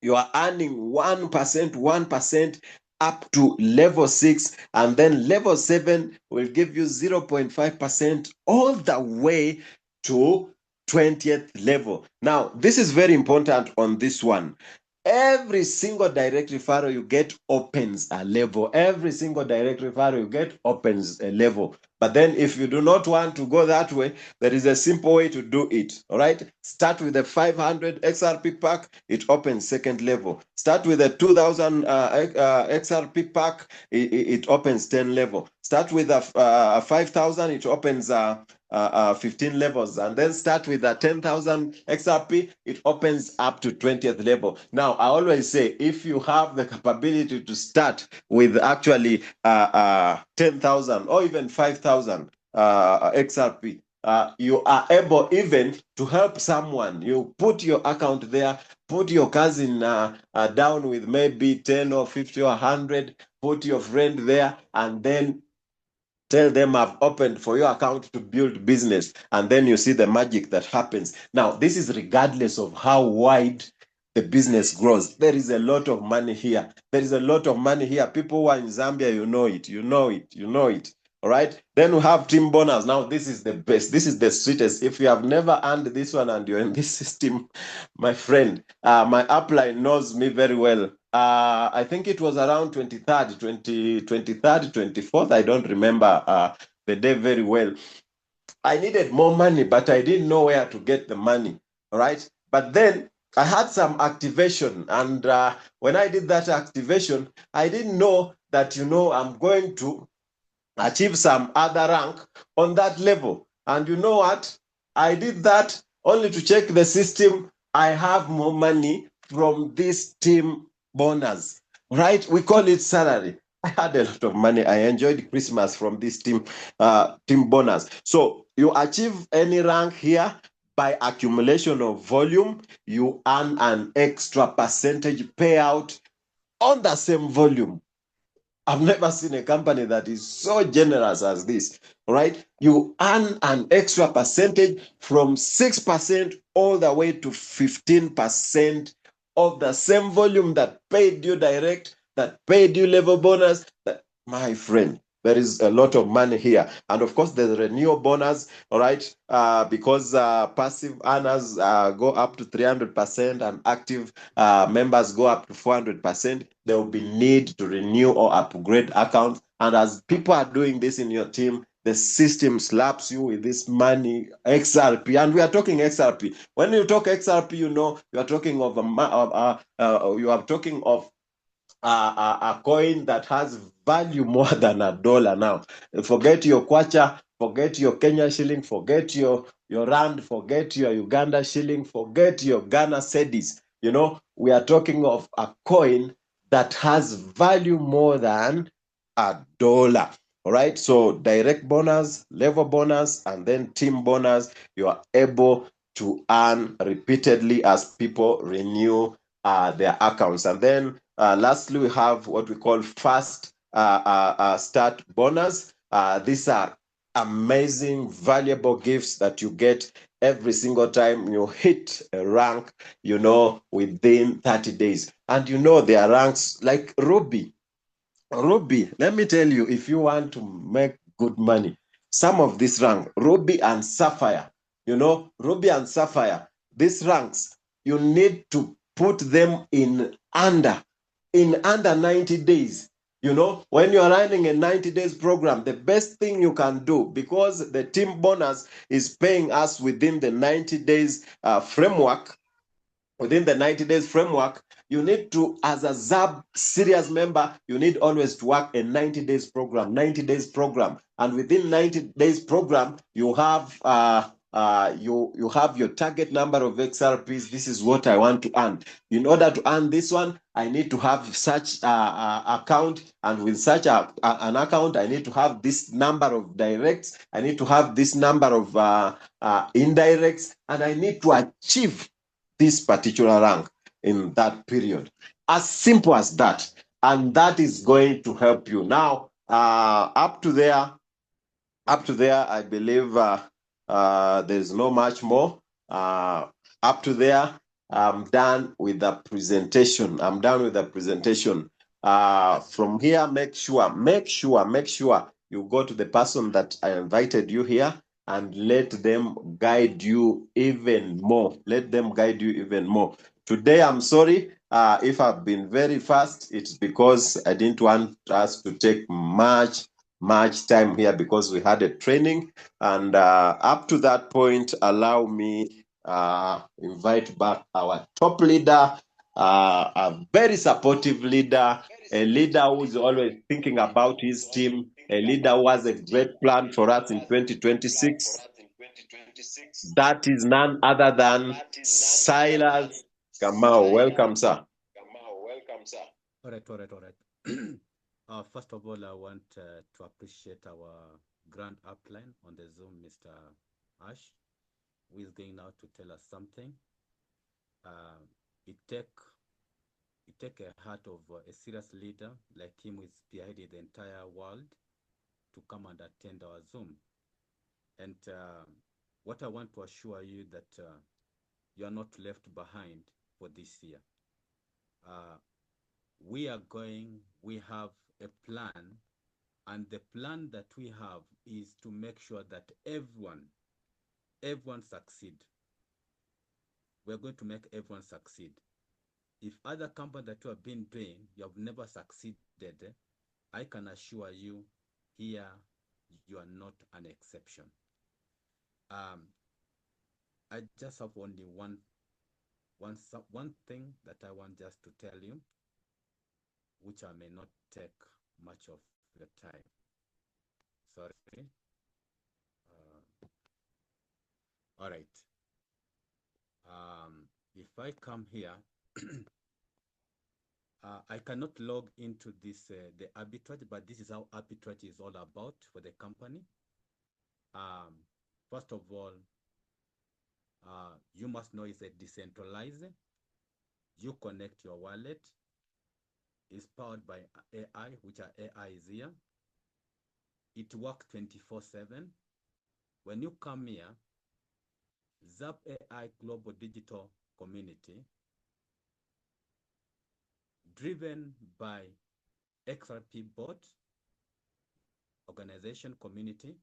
you are earning 1%, 1% up to level 6. And then level 7 will give you 0.5% all the way to 20th level. Now, this is very important on this one. Every single direct referral you get opens a level. Every single direct referral you get opens a level. But then if you do not want to go that way, there is a simple way to do it. All right. Start with a 500 XRP pack. It opens second level. Start with a 2000 XRP pack. It opens 10 level. Start with a 5,000. It opens 15 levels, and then start with a 10,000 XRP, it opens up to 20th level. Now, I always say, if you have the capability to start with actually 10,000 or even 5,000 XRP, you are able even to help someone. You put your account there, put your cousin down with maybe 10 or 50 or 100, put your friend there, and then tell them I've opened for your account to build business, and then you see the magic that happens. Now, this is regardless of how wide the business grows. There is a lot of money here. There is a lot of money here. People who are in Zambia, you know it, you know it, you know it. All right. Then we have team bonus. Now, this is the best. This is the sweetest. If you have never earned this one and you're in this system, my friend, my upline knows me very well. I think it was around 23rd, 24th. I don't remember the day very well. I needed more money, but I didn't know where to get the money. All right. But then I had some activation. And when I did that activation, I didn't know that, you know, I'm going to achieve some other rank on that level. And you know what? I did that only to check the system. I have more money from this team bonus, right? We call it salary. I had a lot of money. I enjoyed Christmas from this team bonus. So you achieve any rank here by accumulation of volume, you earn an extra percentage payout on the same volume. I've never seen a company that is so generous as this, right? You earn an extra percentage from 6% all the way to 15% of the same volume that paid you direct, that paid you level bonus. My friend, there is a lot of money here. And of course, there's a renewal bonus, all right? Because passive earners go up to 300% and active members go up to 400%. There will be need to renew or upgrade accounts. And as people are doing this in your team, the system slaps you with this money, XRP, and we are talking XRP. When you talk XRP, you know you are talking of a coin that has value more than $1 now. Forget your kwacha, forget your Kenya shilling, forget your rand, forget your Uganda shilling, forget your Ghana cedis. You know, we are talking of a coin that has value more than $1. All right. So direct bonus, level bonus, and then team bonus, you are able to earn repeatedly as people renew their accounts. And then lastly, we have what we call fast start bonus. These are amazing, valuable gifts that you get every single time you hit a rank, you know, within 30 days. And you know, there are ranks like Ruby. Ruby, let me tell you, if you want to make good money, some of this rank, Ruby and Sapphire, you know, Ruby and Sapphire, these ranks, you need to put them in under 90 days. You know, when you're running a 90 days program, the best thing you can do, because the team bonus is paying us within the 90 days framework, within the 90 days framework, you need to, as a ZAB serious member, you need always to work a 90 days program, 90 days program. And within 90 days program, you have you have your target number of XRPs. This is what I want to earn. In order to earn this one, I need to have such account, and with such an account, I need to have this number of directs. I need to have this number of indirects, and I need to achieve this particular rank in that period. As simple as that. And that is going to help you. Now, up to there, I believe there's no much more. Up to there, I'm done with the presentation. I'm done with the presentation. From here, make sure you go to the person that I invited you here and let them guide you even more. Let them guide you even more. Today, I'm sorry if I've been very fast. It's because I didn't want us to take much time here, because we had a training. And up to that point, allow me invite back our top leader, a very supportive leader, a leader who is always thinking about his team, a leader who has a great plan for us in 2026. That is none other than Silas Kamau. Welcome, sir. All right, all right, all right. First of all, I want to appreciate our grand upline on the Zoom, Mr. Ash, who is going now to tell us something. Uh, it take a heart of a serious leader like him, who is spearheading the entire world, to come and attend our Zoom. And what I want to assure you that you are not left behind for this year. We have a plan, and the plan that we have is to make sure that everyone succeed. We're going to make everyone succeed. If other companies that you have been doing, you have never succeeded, I can assure you here, you are not an exception. I just have only one thing that I want just to tell you, which I may not take much of your time. Sorry. All right. If I come here, I cannot log into this the arbitrage, but this is how arbitrage is all about for the company. First of all, you must know it's a decentralized. You connect your wallet. It's powered by AI, which are AI is here. It works 24/7. When you come here, ZAP AI Global Digital Community, driven by XRP bot organization community,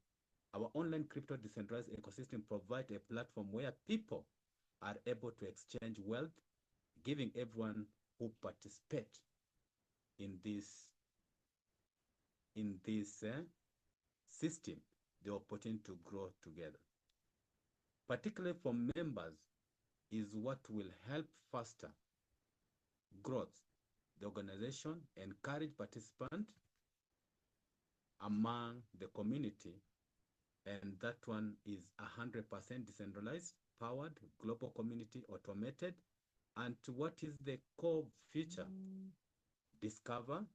our online crypto decentralized ecosystem provides a platform where people are able to exchange wealth, giving everyone who participate in this system the opportunity to grow together. Particularly for members is what will help foster growth. The organization encourage participants among the community, and that one is 100% decentralized, powered, global community, automated. And what is the core feature? Discover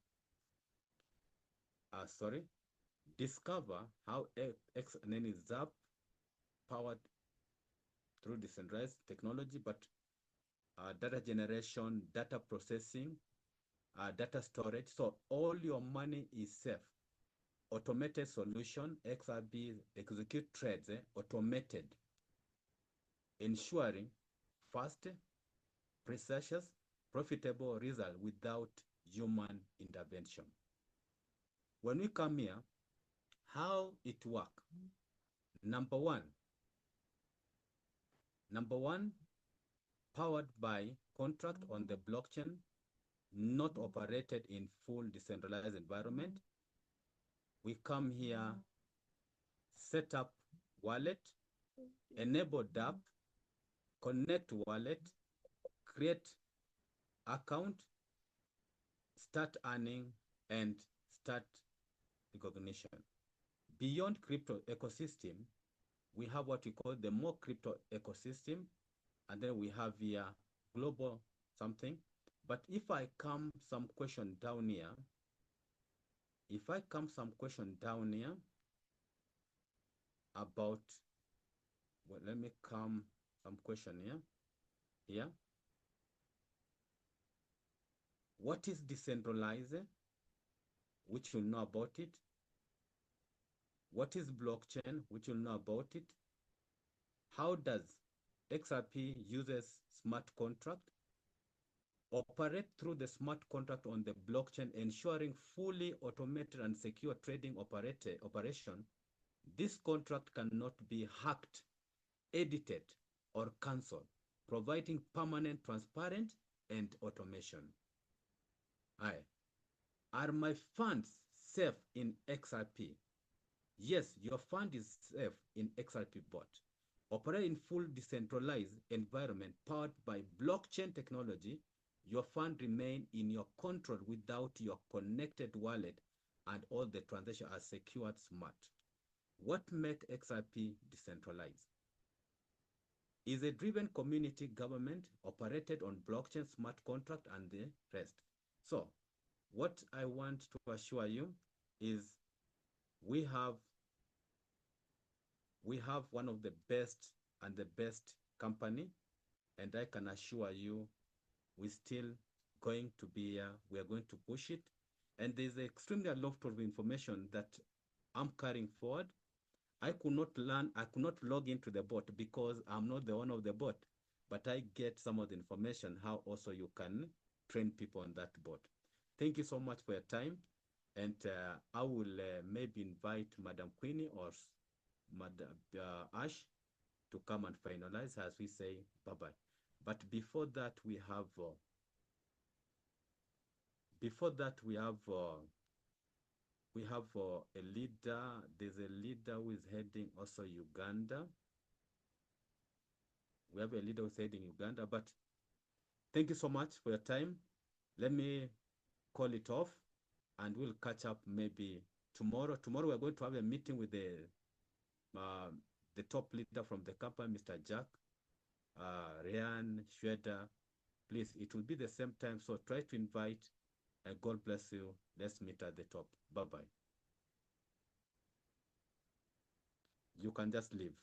how XAB powered through decentralized technology, but data generation, data processing, data storage. So all your money is safe. Automated solution, XRB execute trades, automated, ensuring fast, precise, profitable result without human intervention. When we come here, how it work? Number one, powered by contract on the blockchain, not operated in full decentralized environment. We come here, set up wallet, enable DApp, connect wallet, create account, start earning, and start recognition. Beyond crypto ecosystem, we have what we call the more crypto ecosystem, and then we have here global something. But if I come some question down here, about, well, let me come some question here. What is decentralized? Which you'll know about it. What is blockchain? Which you'll know about it. How does XRP uses smart contract? Operate through the smart contract on the blockchain, ensuring fully automated and secure trading operation. This contract cannot be hacked, edited, or cancelled, providing permanent, transparent, and automation. Are my funds safe in XRP? Yes, your fund is safe in XRP bot. Operate in full decentralized environment powered by blockchain technology. Your fund remain in your control without your connected wallet, and all the transactions are secured smart. What makes XRP decentralized? Is a driven community government operated on blockchain, smart contract, and the rest. So what I want to assure you is we have one of the best company, and I can assure you we're still going to be we are going to push it. And there's extremely a lot of information that I'm carrying forward. I could not log into the bot because I'm not the owner of the bot, but I get some of the information how also you can train people on that bot. Thank you so much for your time, and I will maybe invite Madam Queenie or Madam Ash to come and finalize as we say bye-bye. But before that, we have a leader. There's a leader who is heading also Uganda. We have a leader who's heading Uganda. But thank you so much for your time. Let me call it off, and we'll catch up maybe tomorrow. Tomorrow we're going to have a meeting with the top leader from the company, Mr. Jack, Ryan, Schroeder. Please, it will be the same time, so try to invite, and God bless you. Let's meet at the top. Bye-bye. You can just leave.